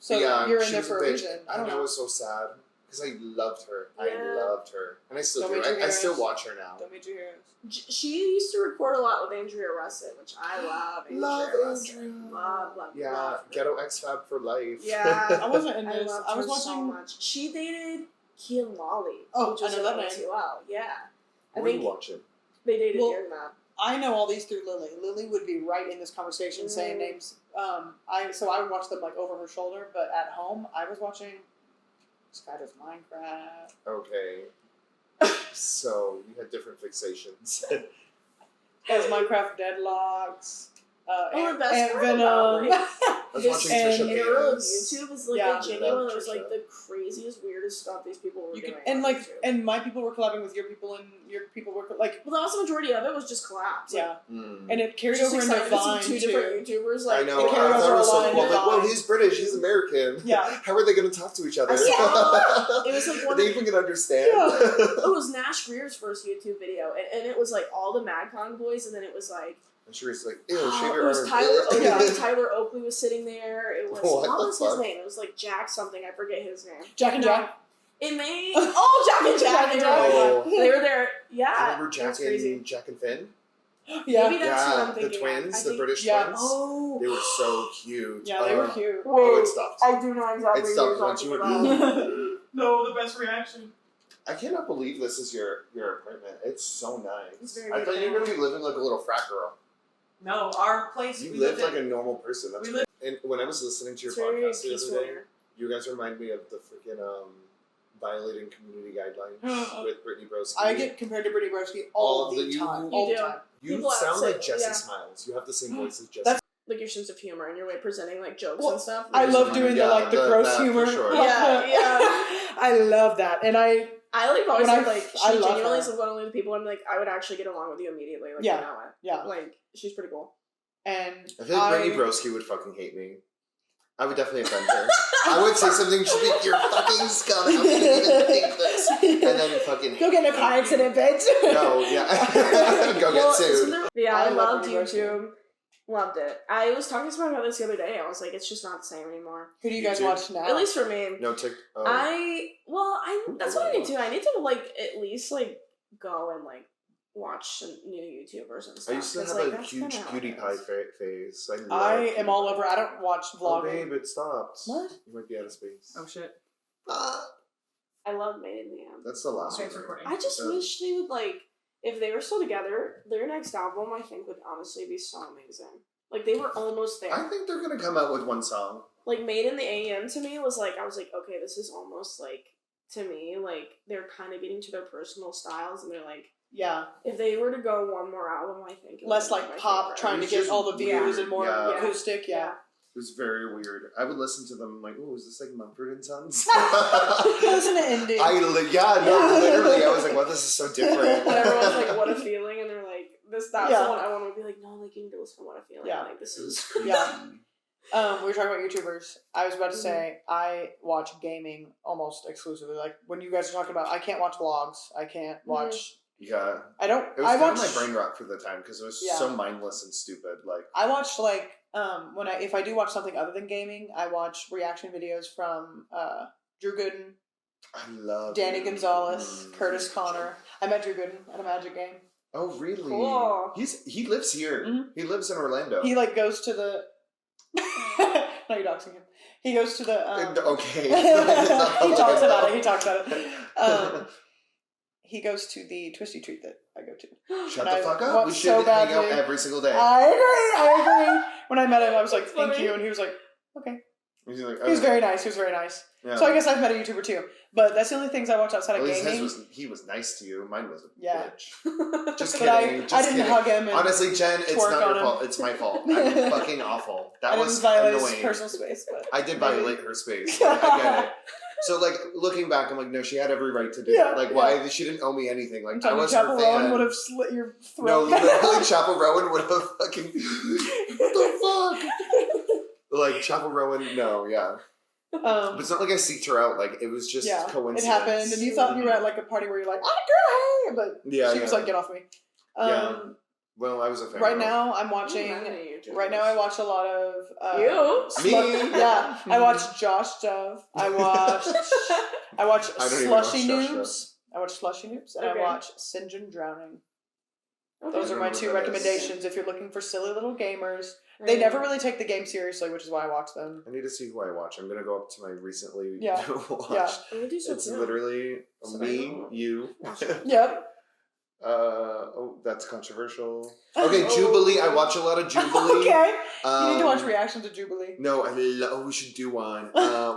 A: So
B: yeah,
A: you're in there for a reason.
B: I don't know. It was so sad. Because I loved her.
C: Yeah.
B: I loved her. And I still
A: Don't
B: do. I still watch her now.
A: Don't meet your heroes.
C: She used to record a lot with Andrea Russet, which I love. Andrea. Love.
B: Yeah,
C: love
B: Ghetto X Fab for life.
C: Yeah.
A: I wasn't in
C: I
A: this.
C: loved
A: I was
C: her
A: watching.
C: so much. She dated Kian Lawley.
A: Oh,
C: which was
A: I know that name.
C: well. Yeah.
B: What were you watching?
C: They dated
A: Well,
C: during that.
A: I know all these through Lily. Lily would be right in this conversation saying names. I would watch them like over her shoulder, but at home I was watching Skydar's Minecraft.
B: Okay. So you had different fixations.
A: Skydar's Minecraft Deadlocks.
C: The best
A: Ant
C: part
A: Venom.
C: about
B: I was watching Trisha
C: era of
B: Paytas.
C: YouTube is like
A: Yeah,
C: genuine. It was
B: Trisha.
C: like the craziest, weirdest stuff these people were doing.
A: And
C: on
A: like,
C: YouTube.
A: and my people were collabing with your people, and your people were like.
C: Well, the vast majority of it was just collabs.
A: Yeah,
B: Mm.
A: and it carried
C: Just
A: over into
C: excited to
A: Vine
C: see
A: too.
C: two different YouTubers. Like,
B: I know.
A: it carried
B: I
A: over
B: thought it
A: a
B: was so
A: lot
B: cool.
A: into
B: Like, well,
A: Vine.
B: he's British. He's American.
A: Yeah.
B: How are they going to talk to each other?
C: It was like one
B: they
C: of
B: even can understand.
A: Yeah.
C: it was Nash Greer's first YouTube video, and it was like all the MadCon boys, and then it was like
B: I'm sure he's like, ew, shave your
C: it was
B: arm.
C: Tyler Oakley.
A: Yeah.
C: Tyler Oakley was sitting there. It was
B: What
C: what
B: the
C: was his
B: fuck?
C: name? It was like Jack something. I forget his name.
A: Jack and Jack.
C: It made Jack and Jack. They
B: Oh.
C: they were there. Yeah,
B: I remember
C: it was crazy.
B: Jack and Finn?
A: Yeah.
C: Maybe that's what I'm
B: the
C: thinking.
B: twins,
C: I
B: the
C: think-
B: British
A: yeah.
B: twins.
C: Oh,
B: They were so cute.
A: Yeah, they were cute.
B: Oh, it stopped.
C: I do know exactly
B: It
C: what you're
B: stopped once
C: talking
B: you were-
C: about.
A: No, the best reaction.
B: I cannot believe this is your apartment. It's so nice.
C: It's very
B: I thought you were going to be living like a little frat girl.
A: No, our place.
B: You lived like a normal person. That's
A: we
B: and when I was listening to your podcast the other day, you guys remind me of the freaking violating community guidelines with Brittany Broski.
A: I get compared to Brittany Broski all the time. All the time.
B: You sound like Jessie Smiles. You have the same voice as Jessie.
A: That's
C: like your sense of humor and your way of presenting like jokes and stuff.
A: I love doing the gross humor.
B: Sure.
C: Yeah.
A: I love that, and I
C: like always said, like she genuinely
A: her.
C: is one of the people I'm like I would actually get along with you immediately. Like
A: yeah,
C: like she's pretty cool.
A: And
B: I feel like Brittany Broski would fucking hate me. I would definitely offend her. I would say something. She'd be, "You're fucking scum. How can you even think this?" And then fucking
A: go get in a car accident, bitch.
B: No, yeah, go get sued.
C: I loved YouTube. Loved it. I was talking to someone about this the other day. I was like, it's just not the same anymore.
A: Who do you guys watch now?
C: At least for me.
B: No TikTok.
C: That's what I need to. I need to like at least like go and like watch some new YouTubers and stuff.
B: I used to have a huge PewDiePie phase.
A: I am all over. I don't watch vlogging.
B: Oh, babe, it stopped.
A: What?
B: You might be out of space.
A: Oh shit.
C: I love Made in the End.
B: That's the last one.
C: I just wish they would like. If they were still together, their next album, I think, would honestly be so amazing. Like, they were almost there.
B: I think they're going to come out with one song.
C: Like, Made in the AM to me was like, I was like, okay, this is almost like, to me, like, they're kind of getting to their personal styles, and they're like,
A: yeah.
C: If they were to go one more album, I think.
A: Less like pop, trying to get all the views and more acoustic, yeah.
B: It was very weird. I would listen to them like, oh, is this like Mumford & Sons?
A: Listen to indie.
B: Literally. I was like, wow, this is so different.
C: And everyone's like, what a feeling. And they're like, that's the one I want to be like, no, like, you need to listen to What a Feeling.
A: Yeah.
C: Like, this is...
A: Yeah. We were talking about YouTubers. I was about to say, I watch gaming almost exclusively. Like, when you guys are talking about, I can't watch vlogs. I can't watch...
B: Yeah.
A: I don't...
B: It was kind of my brain rot for the time, because it was so mindless and stupid. Like,
A: I watched, like... if I do watch something other than gaming, I watch reaction videos from Drew Gooden.
B: I love
A: Danny Gonzalez, Curtis Connor. I met Drew Gooden at a Magic game.
B: Oh, really?
C: Cool.
B: He lives here. Mm-hmm. He lives in Orlando.
A: He like goes to the. No, you're doxing him. He goes to the.
B: Okay.
A: He talks about it. He goes to the Twisty Treat that I go to.
B: Shut the fuck up. We should hang out every single day.
A: I agree. When I met him, I was like, thank you. And he was like, okay.
B: He
A: was very nice. Yeah. So I guess I've met a YouTuber too. But that's the only things I watch outside of gaming.
B: He was nice to you. Mine was a bitch.
A: Just kidding. I didn't hug him.
B: Honestly, Jen, it's not your fault. It's my fault. I'm fucking awful. That was annoying. His
A: personal space. But
B: I did violate her space. Like, I get it. So, like, looking back, I'm like, no, she had every right to do it. Like, why? She didn't owe me anything. Like, I was her fan.
A: Chappell Rowan would have slit your throat.
B: No, literally, Chappell Rowan would have fucking... What the fuck? Like, Chappell Rowan, no, yeah. But it's not like I seeked her out. Like, it was just coincidence.
A: It happened, and you thought you were at, like, a party where you're like, oh, girl, hey! But she was like, get off me.
B: Well, I was a fan.
A: Right now, I'm watching... Right now, I watch a lot of...
C: you?
B: Me?
A: Yeah. I watch Josh Dove. I watch Slushy Noobs. I watch Slushy Noobs. And I watch Sinjin Drowning. Okay. Those are my two recommendations if you're looking for silly little gamers. They never really take the game seriously, which is why I watch them.
B: I need to see who I watch. I'm going to go up to my recently watched.
A: Yeah.
B: It's literally me, you.
A: Yep.
B: That's controversial. Okay, Jubilee. I watch a lot of Jubilee.
A: Okay. You need to watch reaction to Jubilee.
B: No, we should do one.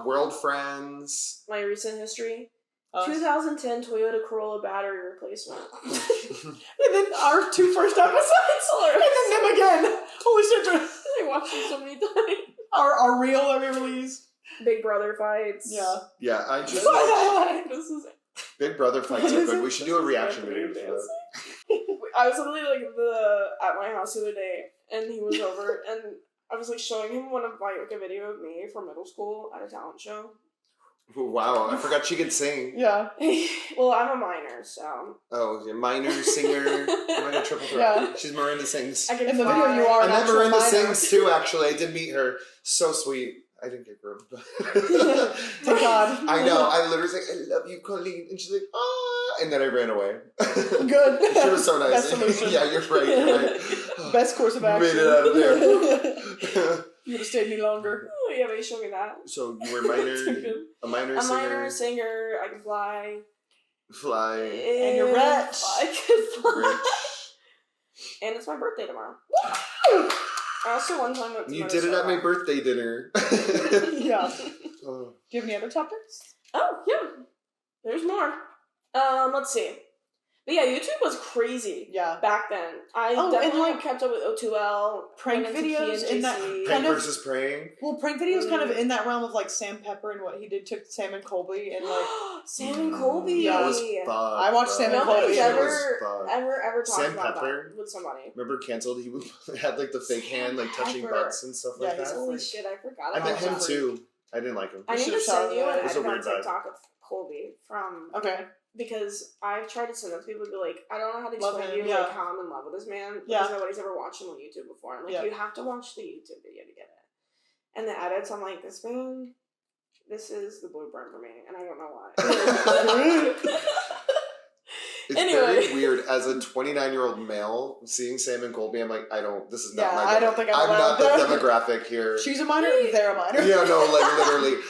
B: World Friends.
C: My recent history. 2010 Toyota Corolla battery replacement.
A: And then our two first episodes. And then them again. Holy shit.
C: I watched them so many times.
A: Our reel that we released.
C: Big Brother fights.
A: Yeah.
B: Yeah, I just
C: This is
B: Big Brother fights are good. We should do a reaction video to that.
C: I was literally like at my house the other day, and he was over, and I was like showing him one of like a video of me from middle school at a talent show.
B: Wow, I forgot she could sing.
A: Yeah.
C: Well, I'm a minor, so.
B: Oh, yeah, minor, singer. Miranda triple threat. Yeah. She's Miranda sings.
A: In the video, you are.
B: I met Miranda sings too. Actually, I did meet her. So sweet. I didn't get groomed.
A: Thank God.
B: I know. I literally was like, I love you, Colleen. And she's like, ah. And then I ran away.
A: Good.
B: She was so nice.
A: Best solution.
B: Yeah, you're right.
A: Best course of action.
B: Made it out of there.
A: You would have stayed any longer.
C: Oh, yeah, but you showed me that.
B: So you were a minor
C: singer.
B: A minor
C: singer, I can fly.
B: Fly.
A: And you're rich.
C: I could fly.
B: Rich.
C: And it's my birthday tomorrow. I also one time went to
B: You did it at my birthday dinner.
A: Yeah.
B: Oh.
A: Do you have any other topics?
C: Oh, yeah. There's more. Let's see. But yeah, YouTube was crazy.
A: Yeah.
C: Back then. I definitely kept up with O2L.
A: Prank videos in that
B: Prank versus praying.
A: Well, prank videos kind of in that realm of like Sam Pepper and what he did to Sam and Colby and like
C: Sam and Colby.
A: Yeah,
B: that was fun.
A: I watched Sam and Colby.
C: Nobody's ever talked
B: Sam
C: about
B: Pepper,
C: that with somebody.
B: Remember canceled? He had like the fake hand like touching butts and stuff like that.
C: Holy shit, I forgot
B: I
C: about
B: met him
C: that.
B: too. I didn't like him.
C: I need to send you an
B: It was a
C: edit on
B: weird vibe.
C: TikTok of Colby from...
A: Okay.
C: Because I've tried to send it to people and be like, I don't know how to
A: Love
C: explain
A: him,
C: to you
A: yeah.
C: like how I'm in love with this man.
A: Yeah.
C: Because nobody's ever watched him on YouTube before. And like, you have to watch the YouTube video to get it. And the edits, I'm like, this man, this is the blueprint for me. And I don't know why.
B: It's very weird as a 29-year-old male seeing Sam and Colby. I'm like, this is not my.
A: I don't think
B: I'm not the demographic here.
A: She's a minor. They're a minor.
B: Yeah, no, like literally.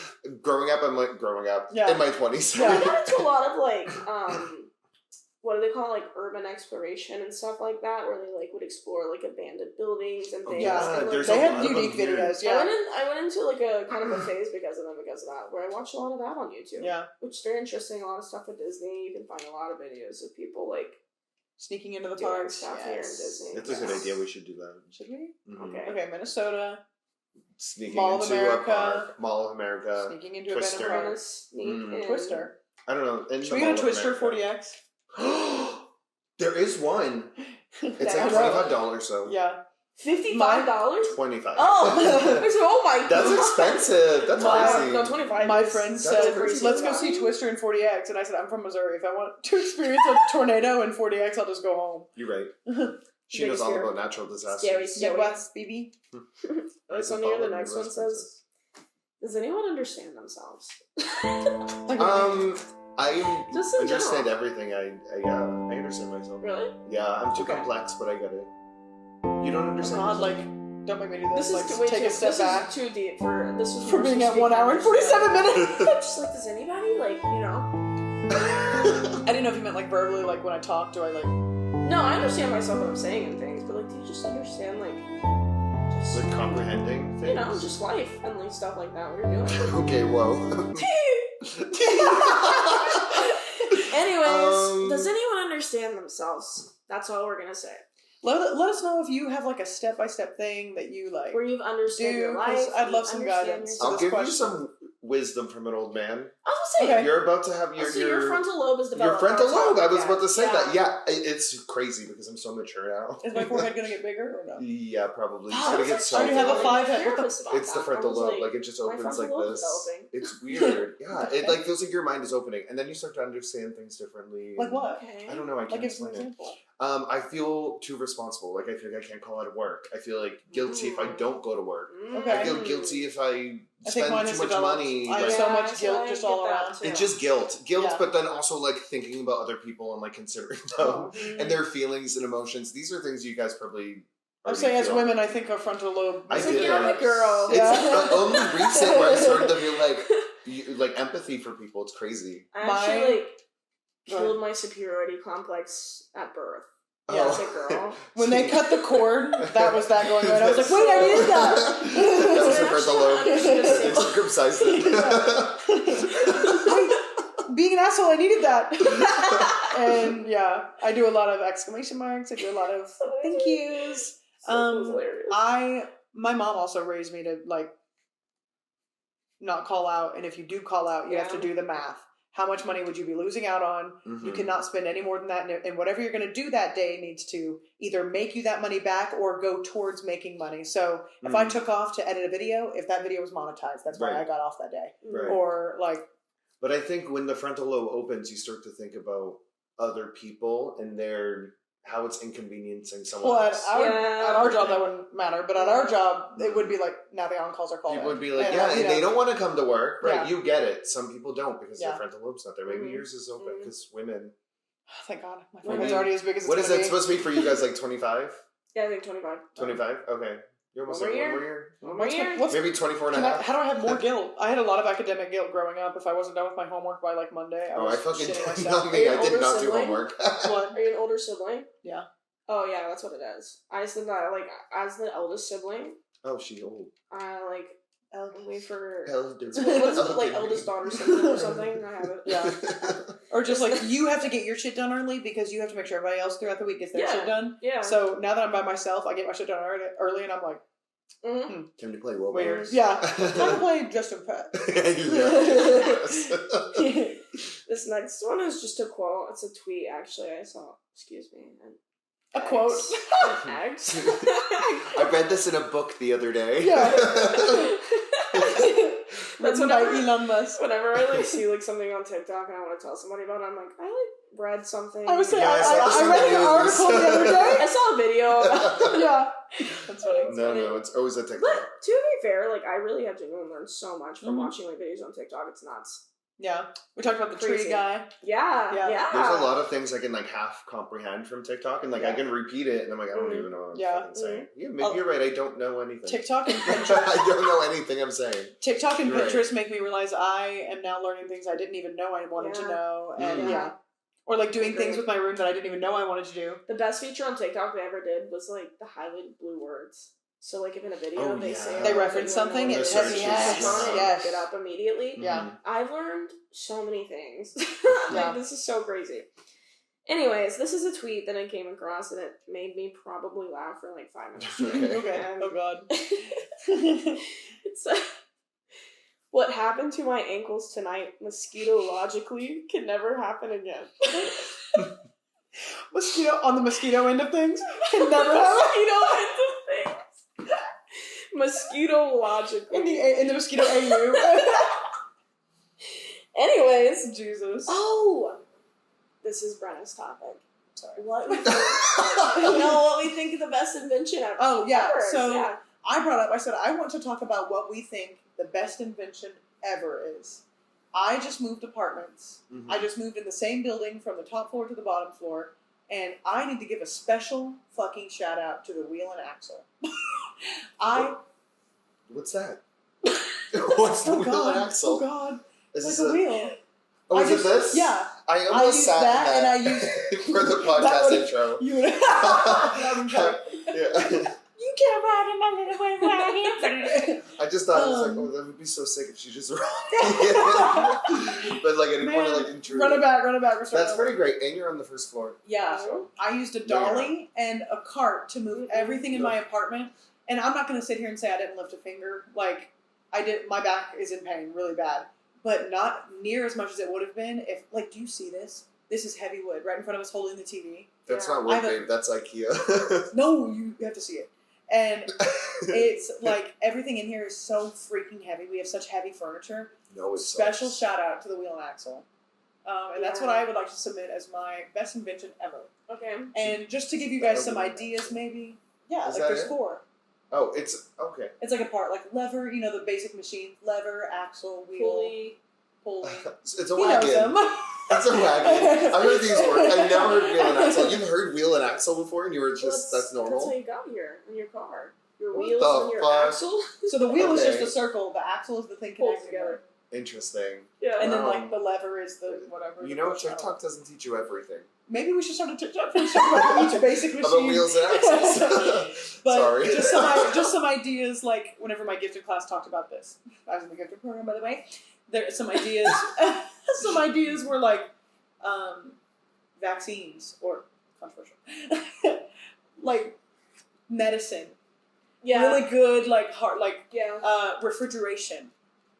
B: Growing up in my 20s.
C: Yeah. I got into a lot of like, what do they call it? Like urban exploration and stuff like that, where they like would explore like abandoned buildings and things.
A: Yeah,
C: and, like,
A: they have unique videos. Yeah,
C: I went into like a kind of a phase because of that, where I watched a lot of that on YouTube.
A: Yeah,
C: which is very interesting. A lot of stuff with Disney. You can find a lot of videos of people like
A: sneaking into the
C: doing
A: parks.
C: stuff here in Disney.
B: It's a good idea. We should do that.
A: Should we?
B: Mm-hmm.
A: Okay, Minnesota.
B: Sneaking
A: Mall
B: into
A: of America.
B: a park. Mall of America.
A: Sneaking into
B: Twister.
A: a park.
C: Twister.
B: I don't know.
A: Should we get a Twister 40X?
B: There is one. It's like $25 so.
A: Yeah.
C: $55?
B: $25.
C: Oh my god.
B: That's expensive. That's crazy.
C: No, 25.
A: My friend said, let's go see Twister in 40X. And I said, I'm from Missouri. If I want to experience a tornado in 40X, I'll just go home.
B: You're right. She knows all about natural disasters.
C: Scary.
A: Midwest, BB.
C: So near the next one says, does anyone understand themselves?
B: I
C: just
B: understand everything. I understand myself.
C: Really?
B: Yeah, I'm too complex, but I get it. You don't understand.
A: God, like, don't make me do this.
C: This is
A: like, take a step back.
C: This is too deep for this. Was
A: for being at 1 hour and 47 minutes.
C: Just like, does anybody like
A: I didn't know if you meant like verbally, like when I talk, do I like?
C: No, I understand myself what I'm saying and things, but like, do you just understand like?
B: Like comprehending things?
C: You know, just life and like stuff like that. What you're doing.
B: Okay, whoa.
C: Anyways, does anyone understand themselves? That's all we're gonna say.
A: Let us know if you have like a step-by-step thing that you like.
C: Where you've understood your life.
A: I'd love some guidance.
B: I'll give you some wisdom from an old man.
C: I was gonna say,
A: okay.
B: You're about to have
C: your frontal lobe is developed.
B: Your frontal lobe. I was about to say that. Yeah, it's crazy because I'm so mature now.
A: Is my forehead gonna get bigger or no?
B: Yeah, probably. It's
C: Oh,
B: gonna get so.
A: I already have a 5 head.
B: It's the frontal lobe. Like it just opens like this. It's weird. Yeah, it like feels like your mind is opening, and then you start to understand things differently.
A: Like what?
C: Okay.
B: I don't know. I can't explain it. I feel too responsible. Like I feel like I can't call out of work. I feel like guilty if I don't go to work.
A: Okay.
B: I feel guilty if I spend too much
A: developed.
B: money.
A: I have so much guilt just all around.
B: It's just guilt, but then also like thinking about other people and like considering them and their feelings and emotions. These are things you guys probably.
A: I'm saying as women, I think our frontal lobe.
B: I did.
C: You're a girl.
B: It's only recent where I started to feel like empathy for people. It's crazy.
C: I actually killed my superiority complex at birth. Yeah, as a girl.
A: When they cut the cord, that was that going on. I was like, wait, I needed that.
B: That was the frontal lobe. They circumcised it.
A: Being an asshole, I needed that. And yeah, I do a lot of exclamation marks. I do a lot of thank yous. My mom also raised me to like not call out, and if you do call out, you have to do the math. How much money would you be losing out on? Mm-hmm. You cannot spend any more than that, and whatever you're going to do that day needs to either make you that money back or go towards making money. So if I took off to edit a video, if that video was monetized, that's why I got off that day.
B: Right.
A: Or like.
B: But I think when the frontal lobe opens, you start to think about other people and how it's inconveniencing someone else.
A: At our job, that wouldn't matter. But at our job, it would be like, now the on-calls are called
B: It would be like, and they don't want to come to work. Right, you get it. Some people don't because their frontal lobe's not there. Maybe yours is open because women.
A: Oh, thank God. My forehead's already as big as it's
B: What is it supposed to be for you guys, like 25?
C: Yeah, I think 25.
B: 25? Okay. You almost
C: One
B: have
C: more
B: one
C: year.
B: more year?
C: One more year.
B: Maybe 24 and a half.
A: How do I have more guilt? I had a lot of academic guilt growing up. If I wasn't done with my homework by like Monday, I was
B: fucking
A: shitting
B: did
A: myself.
B: not mean I did
C: older
B: not do
C: sibling?
B: homework.
A: What?
C: Are you an older sibling?
A: Yeah.
C: Oh yeah, that's what it is. I said that like as the eldest sibling,
B: Oh, she old.
C: I like wait for
B: Elder.
C: what is it, like eldest daughter syndrome or something? I have it.
A: Yeah. Or just like you have to get your shit done early because you have to make sure everybody else throughout the week gets their shit done.
C: Yeah.
A: So now that I'm by myself, I get my shit done early and I'm like,
B: Time to play World
A: weird.
B: Wars.
A: Yeah. Time to play Justin Pat.
C: This next one is just a quote. It's a tweet actually. I saw. Excuse me.
A: A quote.
C: An X.
B: I read this in a book the other day.
A: Yeah.
C: That's
A: Written by
C: whenever,
A: Elon Musk.
C: whenever I like see like something on TikTok and I want to tell somebody about it, I'm like, I like read something.
A: I was saying,
B: Yeah,
A: I read an article the other day.
C: I saw a video.
A: Yeah. That's funny.
B: No, it's always a TikTok.
C: But to be fair, like I really have genuinely learned so much from
A: Mhm.
C: watching like videos on TikTok. It's nuts.
A: Yeah. We talked about the
C: Crazy.
A: tree guy.
C: Yeah.
B: There's a lot of things I can like half comprehend from TikTok, and like I can repeat it, and I'm like, I don't even know what I'm fucking saying. Yeah, maybe you're right. I don't know anything.
A: TikTok and
B: I
A: Pinterest.
B: don't know anything I'm saying.
A: TikTok and
B: You're right.
A: Pinterest make me realize I am now learning things I didn't even know I wanted to know, and
B: Mhm.
A: yeah. Or like doing
C: Agreed.
A: things with my room that I didn't even know I wanted to do.
C: The best feature on TikTok they ever did was like the highlighted blue words. So like if in a video they say
A: They
C: like,
A: reference something,
C: you
A: it
C: know,
A: has
C: click
A: yes,
C: on it,
A: yes.
C: look it up immediately.
A: Yeah.
C: I've learned so many things.
A: Yeah.
C: Like this is so crazy. Anyways, this is a tweet that I came across and it made me probably laugh for like 5 minutes. straight.
A: Okay.
C: And
A: Oh god.
C: it's what happened to my ankles tonight, mosquito-logically, can never happen again.
A: Mosquito on the mosquito end of things can never happen.
C: Mosquito end of things. Mosquito-logically.
A: In the mosquito AU.
C: Anyways,
A: Jesus.
C: oh, this is Brenna's topic.
A: Sorry.
C: What we think, what we think of the best invention ever.
A: Oh yeah.
C: Ever.
A: So
C: Yeah.
A: I brought up. I said I want to talk about what we think the best invention ever is. I just moved apartments.
B: Mhm.
A: I just moved in the same building from the top floor to the bottom floor, and I need to give a special fucking shout out to the wheel and axle.
B: What's that? What's the wheel and axle?
A: Oh god.
B: Is
A: Like
B: this
A: a wheel.
B: Oh,
A: I
B: is
A: used-
B: it this?
A: Yeah.
B: I
A: I
B: almost
A: used
B: sat
A: that,
B: in
A: and I
B: used for the podcast
A: That would-
B: intro.
A: You would that would be funny.
B: Yeah.
A: You can't ride in my little way right.
B: I just thought it was like, oh, that would be so sick if she just ran it. But like I didn't want to like intrude.
A: Run it back. We're
B: That's
A: starting over.
B: pretty great, and you're on the first floor.
A: Yeah, so I used a dolly and a cart to move everything in my apartment. And I'm not going to sit here and say I didn't lift a finger. Like, I did. My back is in pain really bad. But not near as much as it would have been if, like, do you see this? This is heavy wood right in front of us holding the TV.
B: That's
C: Yeah.
B: not wood, babe. That's IKEA.
A: No, you have to see it. And it's like everything in here is so freaking heavy. We have such heavy furniture.
B: No, it's
A: Special shout out to the wheel and axle. And that's what I would like to submit as my best invention ever.
C: Okay.
A: And just to give you guys some ideas, maybe. Yeah,
B: Is
A: like
B: that
A: there's
B: it?
A: 4.
B: Oh, it's okay.
A: It's like a part, like lever, you know, the basic machine. Lever, axle, wheel, pulley.
B: It's a
A: He knows
B: wagon.
A: them.
B: It's a wagon. I've heard these words. I've never heard wheel and axle. You've heard wheel and axle before, and you were just that's normal.
C: That's what you got here in your car. Your
B: What
C: wheels
B: the
C: and your
B: fuck?
C: axle.
A: So the wheel is
B: Okay.
A: just a circle. The axle is the thing
C: Pulled
A: connected
C: together.
B: Interesting.
C: Yeah.
A: And then
B: Wow.
A: like the lever is the whatever.
B: You
A: the
B: know,
A: push out.
B: TikTok doesn't teach you everything
A: Maybe we should start a TikTok for each basic machine.
B: about wheels and axles.
A: But
B: Sorry.
A: just some ideas, like whenever my gifted class talked about this. I was in the gifted program, by the way. There are some ideas. Some ideas were like vaccines or controversial, like medicine.
C: Yeah.
A: Really good, like hard, like
C: Yeah.
A: refrigeration.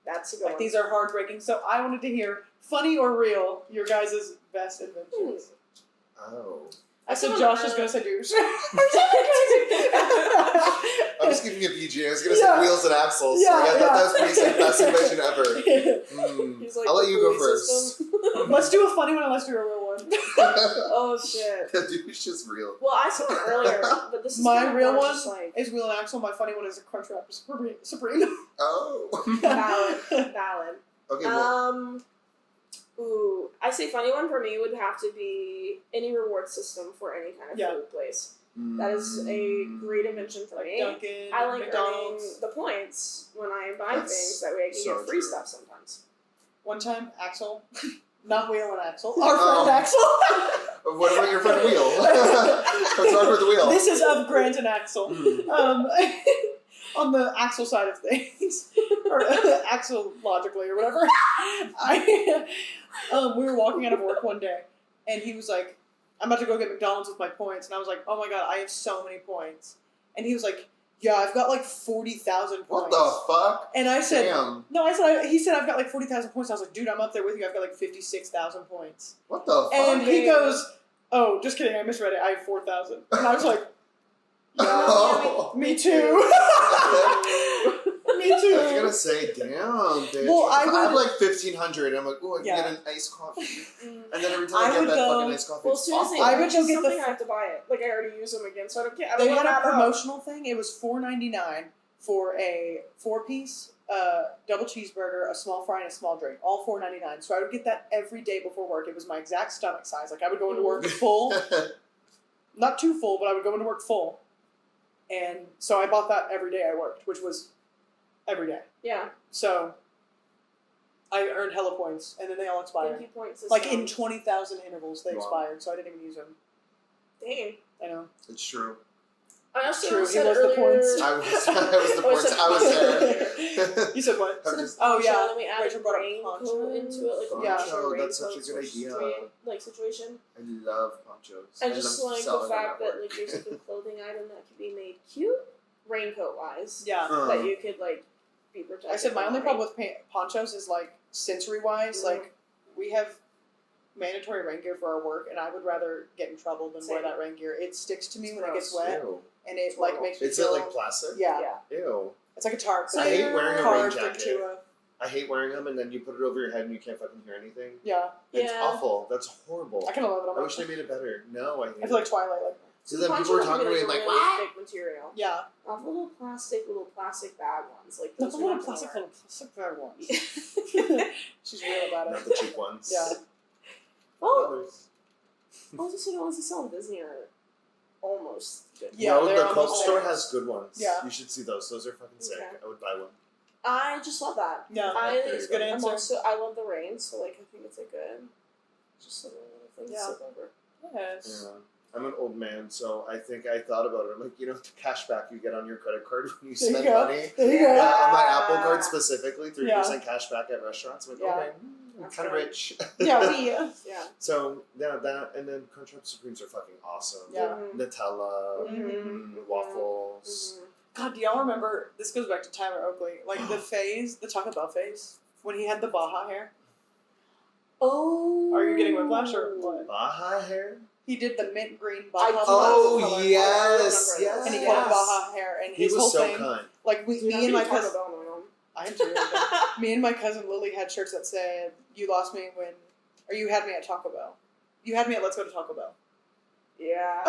C: That's a good
A: Like
C: one.
A: these are heartbreaking. So I wanted to hear, funny or real, your guys' best inventions.
B: Oh.
A: I said
C: Someone,
A: Josh is gonna say douche.
B: I was giving you a PG. I was going to say
A: Yeah.
B: wheels and axles.
A: Yeah,
B: Like, I thought
A: yeah.
B: that was pretty sick. Best invention ever.
C: He's like
B: I'll let
C: the
B: you go
C: pulley
B: first.
C: system.
A: Let's do a funny one and let's do a real one.
C: Oh shit.
B: Douche is real.
C: Well, I said it earlier, but this is
A: My
C: kind of
A: real
C: more
A: one
C: just like
A: is wheel and axle. My funny one is a Crunchwrap Supreme.
B: Oh.
C: valid.
B: Okay, well,
C: Ooh, I say funny one for me would have to be any reward system for any kind of
A: Yeah.
C: food place. That is a great invention for me.
A: Dunkin',
C: I like
A: McDonald's.
C: earning the points when I buy things. That way I can get free stuff sometimes.
A: One time, Axel, not Wheel and Axel, our friend Axel.
B: What about your friend Wheel? What's wrong with the Wheel?
A: This is of Grant and Axel. On the Axel side of things, or Axel logically or whatever. We were walking out of work one day, and he was like, I'm about to go get McDonald's with my points. And I was like, oh my god, I have so many points. And he was like, yeah, I've got like 40,000 points.
B: What the fuck?
A: And I said,
B: damn.
A: No, he said, I've got like 40,000 points. I was like, dude, I'm up there with you. I've got like 56,000 points.
B: What the fuck?
A: And he goes, oh, just kidding. I misread it. I have 4,000. And I was like, yeah, me too. Me too.
B: I was gonna say, damn, bitch.
A: Well, I
B: have like 1,500. I'm like, oh, I can get an iced coffee. And then every time I get that fucking iced coffee,
C: well,
B: it's
C: seriously,
B: awful.
A: I would go get
C: something I have to buy it. Like, I already use them again, so I don't care.
A: They had a promotional thing. It was $4.99 for a 4-piece double cheeseburger, a small fry, and a small drink. All $4.99. So I would get that every day before work. It was my exact stomach size. Like, I would go into work full. Not too full, but I would go into work full. And so I bought that every day I worked, which was every day.
C: Yeah.
A: So I earned hella points, and then they all expired.
C: Thank you points.
A: Like in 20,000 intervals, they expired, so I didn't even use them.
C: Dang.
A: I know.
B: It's true.
C: I also
A: True,
C: said
A: he was
C: earlier,
A: the points.
B: I was the points. I was there.
A: You said what?
B: Just,
A: Oh yeah,
C: Then we added
A: Rachel brought up
C: raincoat into it, like
A: Yeah.
B: Poncho, that's such a good idea.
C: Situation.
B: I love ponchos.
C: I just
B: love
C: like the
B: selling them
C: fact
B: at
C: that
B: work.
C: like there's like a clothing item that could be made cute, raincoat wise.
A: Yeah.
C: That you could like be protected.
A: I said my
C: from
A: only
C: rain.
A: problem with ponchos is like sensory wise, like we have mandatory rain gear for our work, and I would rather get in trouble than wear that rain gear. It sticks to me when it gets wet,
B: Ew.
A: and it like makes me
B: Is
A: feel.
B: it like plastic?
A: Yeah.
B: Ew.
A: It's like a tarp.
B: I hate wearing a rain
A: carved
B: jacket.
A: into a.
B: I hate wearing them, and then you put it over your head and you can't fucking hear anything.
A: Yeah.
B: It's awful. That's horrible.
A: I kind of love it.
B: I wish they made it better. No, I hate
A: I feel like Twilight. Like.
B: So then people were talking to me like,
C: really thick material.
A: Yeah.
C: Of little plastic bag ones, like
A: Not
C: those
A: the
C: are
A: little
C: not
A: plastic
C: gonna
A: bag ones. She's real about it.
B: not the cheap ones.
A: Yeah.
C: Oh, I was just saying, the ones you saw in Disney are almost good.
A: Yeah,
B: no,
A: they're
B: the Cold
A: almost
B: Store
A: there.
B: has good ones.
A: Yeah.
B: You should see those. Those are fucking sick.
C: Okay.
B: I would buy one.
C: I just love that.
A: Yeah.
B: It's
A: good
C: I'm
A: answer.
C: also, I love the rain, so like I think it's a good, just a little thing
A: Yeah.
C: to sip over.
A: Yes.
B: Yeah. I'm an old man, so I think I thought about it. I'm like, the cashback you get on your credit card when you
A: There you
B: spend
A: go.
B: money.
A: There you go.
B: Yeah, on my Apple card specifically, 3%
A: Yeah.
B: cashback at restaurants. I'm like,
A: Yeah.
B: okay, I'm
C: That's
B: kind of
C: right.
B: rich.
A: Yeah.
C: Yeah.
B: So, yeah, that, and then Crunchwrap Supremes are fucking awesome.
A: Yeah.
B: Nutella,
C: Mhm.
B: waffles.
A: God, do y'all remember? This goes back to Tyler Oakley. Like the Taco Bell phase when he had the Baja hair.
C: Oh.
A: Are you getting whiplash or what?
B: Baja hair?
A: He did the mint green
C: I
A: Baja.
C: do.
B: Oh,
A: color.
B: yes,
C: I remember
B: yes.
A: And he
C: Yes.
A: called it Baja hair, and
B: He
A: his
B: was
A: whole
B: so
A: thing,
B: kind.
A: like
C: Dude,
A: me and my cousin.
C: Taco Bell in my home.
A: I am too. Me and my cousin Lily had shirts that said, "You lost me when," or "You had me at Taco Bell." You had me at Let's Go to Taco Bell.
C: Yeah.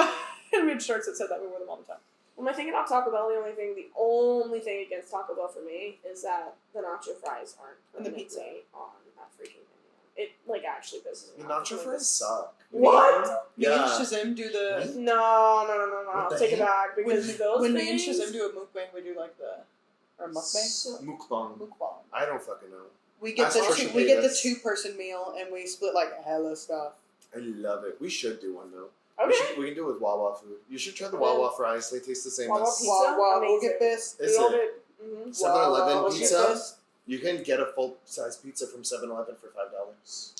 A: And we had shirts that said that. We wore them all the time.
C: When I think about Taco Bell, the only thing against Taco Bell for me is that the nacho fries aren't
A: And the
C: permanently
A: pizza.
C: on that freaking menu. It like actually pisses
B: The
C: me off.
B: nacho
C: Like,
B: fries suck.
C: What?
A: Me and
B: Yeah.
A: Shazam do the
C: No.
B: What the
C: Take it
B: heck?
C: back because those
A: when
C: things.
A: me and Shazam do a mukbang, we do like the or mukbang.
C: So,
B: Mukbang.
A: Mukbang.
B: I don't fucking know.
A: We get
B: Ask
A: the
B: Trisha
A: we get the
B: Paytas.
A: 2-person meal and we split like hella stuff.
B: I love it. We should do one though.
C: okay.
B: We can do it with Wawa food. You should try the
C: Okay.
B: Wawa fries. They taste the same
C: Wawa
B: as.
C: pizza?
A: We'll
C: Amazing.
A: get this.
B: Is
C: We all
B: it?
C: did. Mm-hmm.
B: 7-Eleven
A: We'll get
B: pizza.
A: this.
B: You can get a full size pizza from 7-Eleven for $5.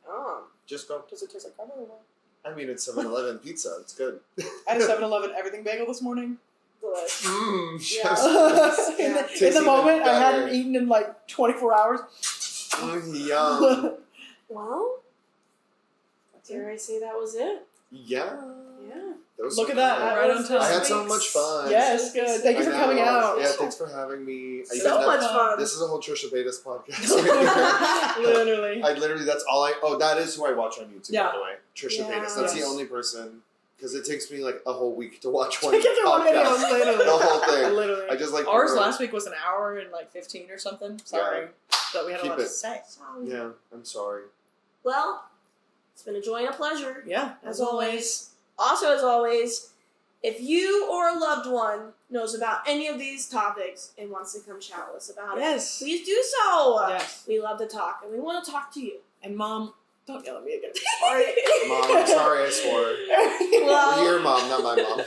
C: Oh.
B: Just go.
A: Does it taste like caramel or what?
B: I mean, it's 7-Eleven pizza. It's good.
A: I had a 7-Eleven everything bagel this morning.
C: Delicious.
B: Mmm.
C: Yeah.
A: in the
B: Tastes
A: moment,
B: even
A: I hadn't
B: better.
A: eaten in like 24 hours.
B: Yum.
C: Well, dare I say that was it?
B: Yeah.
C: Yeah.
B: That was
A: Look
B: so
A: at that,
B: fun.
A: right on time.
B: I had so much fun.
A: Yes, good. Thank you
B: I
A: for
B: know.
A: coming out.
B: Yeah, thanks for having me.
C: So much fun.
B: This is a whole Trisha Paytas podcast.
A: Literally.
B: That's all that is who I watch on YouTube,
A: Yeah.
B: by the way. Trisha
C: Yeah.
B: Paytas. That's the
A: Yes.
B: only person, because it takes me like a whole week to watch one
A: To get through one video,
B: podcast.
A: literally.
B: The whole thing.
A: Literally.
B: I just like
A: Ours
B: people-
A: last week was an hour and like 15 or something. Sorry. But we had a
B: Keep
A: lot to
B: it.
A: say.
B: Yeah, I'm sorry.
C: Well, it's been a joy and a pleasure.
A: Yeah, as always.
C: Also, as always, If you or a loved one knows about any of these topics and wants to come chat with us about it, please do so.
A: Yes.
C: We love to talk, and we want to talk to you.
A: And Mom, don't yell at me again. Sorry.
B: Mom, I'm sorry I swore.
C: Well,
B: Your mom, not my mom.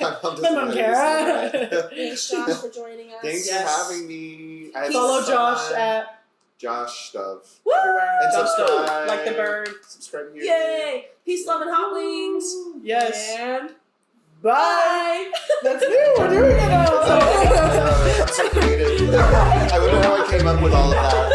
B: My mom
A: My mom, Kara.
C: thanks, Josh, for joining us.
B: Thanks for having me.
A: Follow Josh at
B: Josh Dove.
C: Woo!
B: And
A: Josh Dove,
B: subscribe.
A: like the bird.
B: Subscribe here.
C: Yay! Peace, love, and hot wings.
A: Yes.
C: And
A: bye. That's new. We're doing it now.
B: I'm so creative. I wonder how I came up with all of that.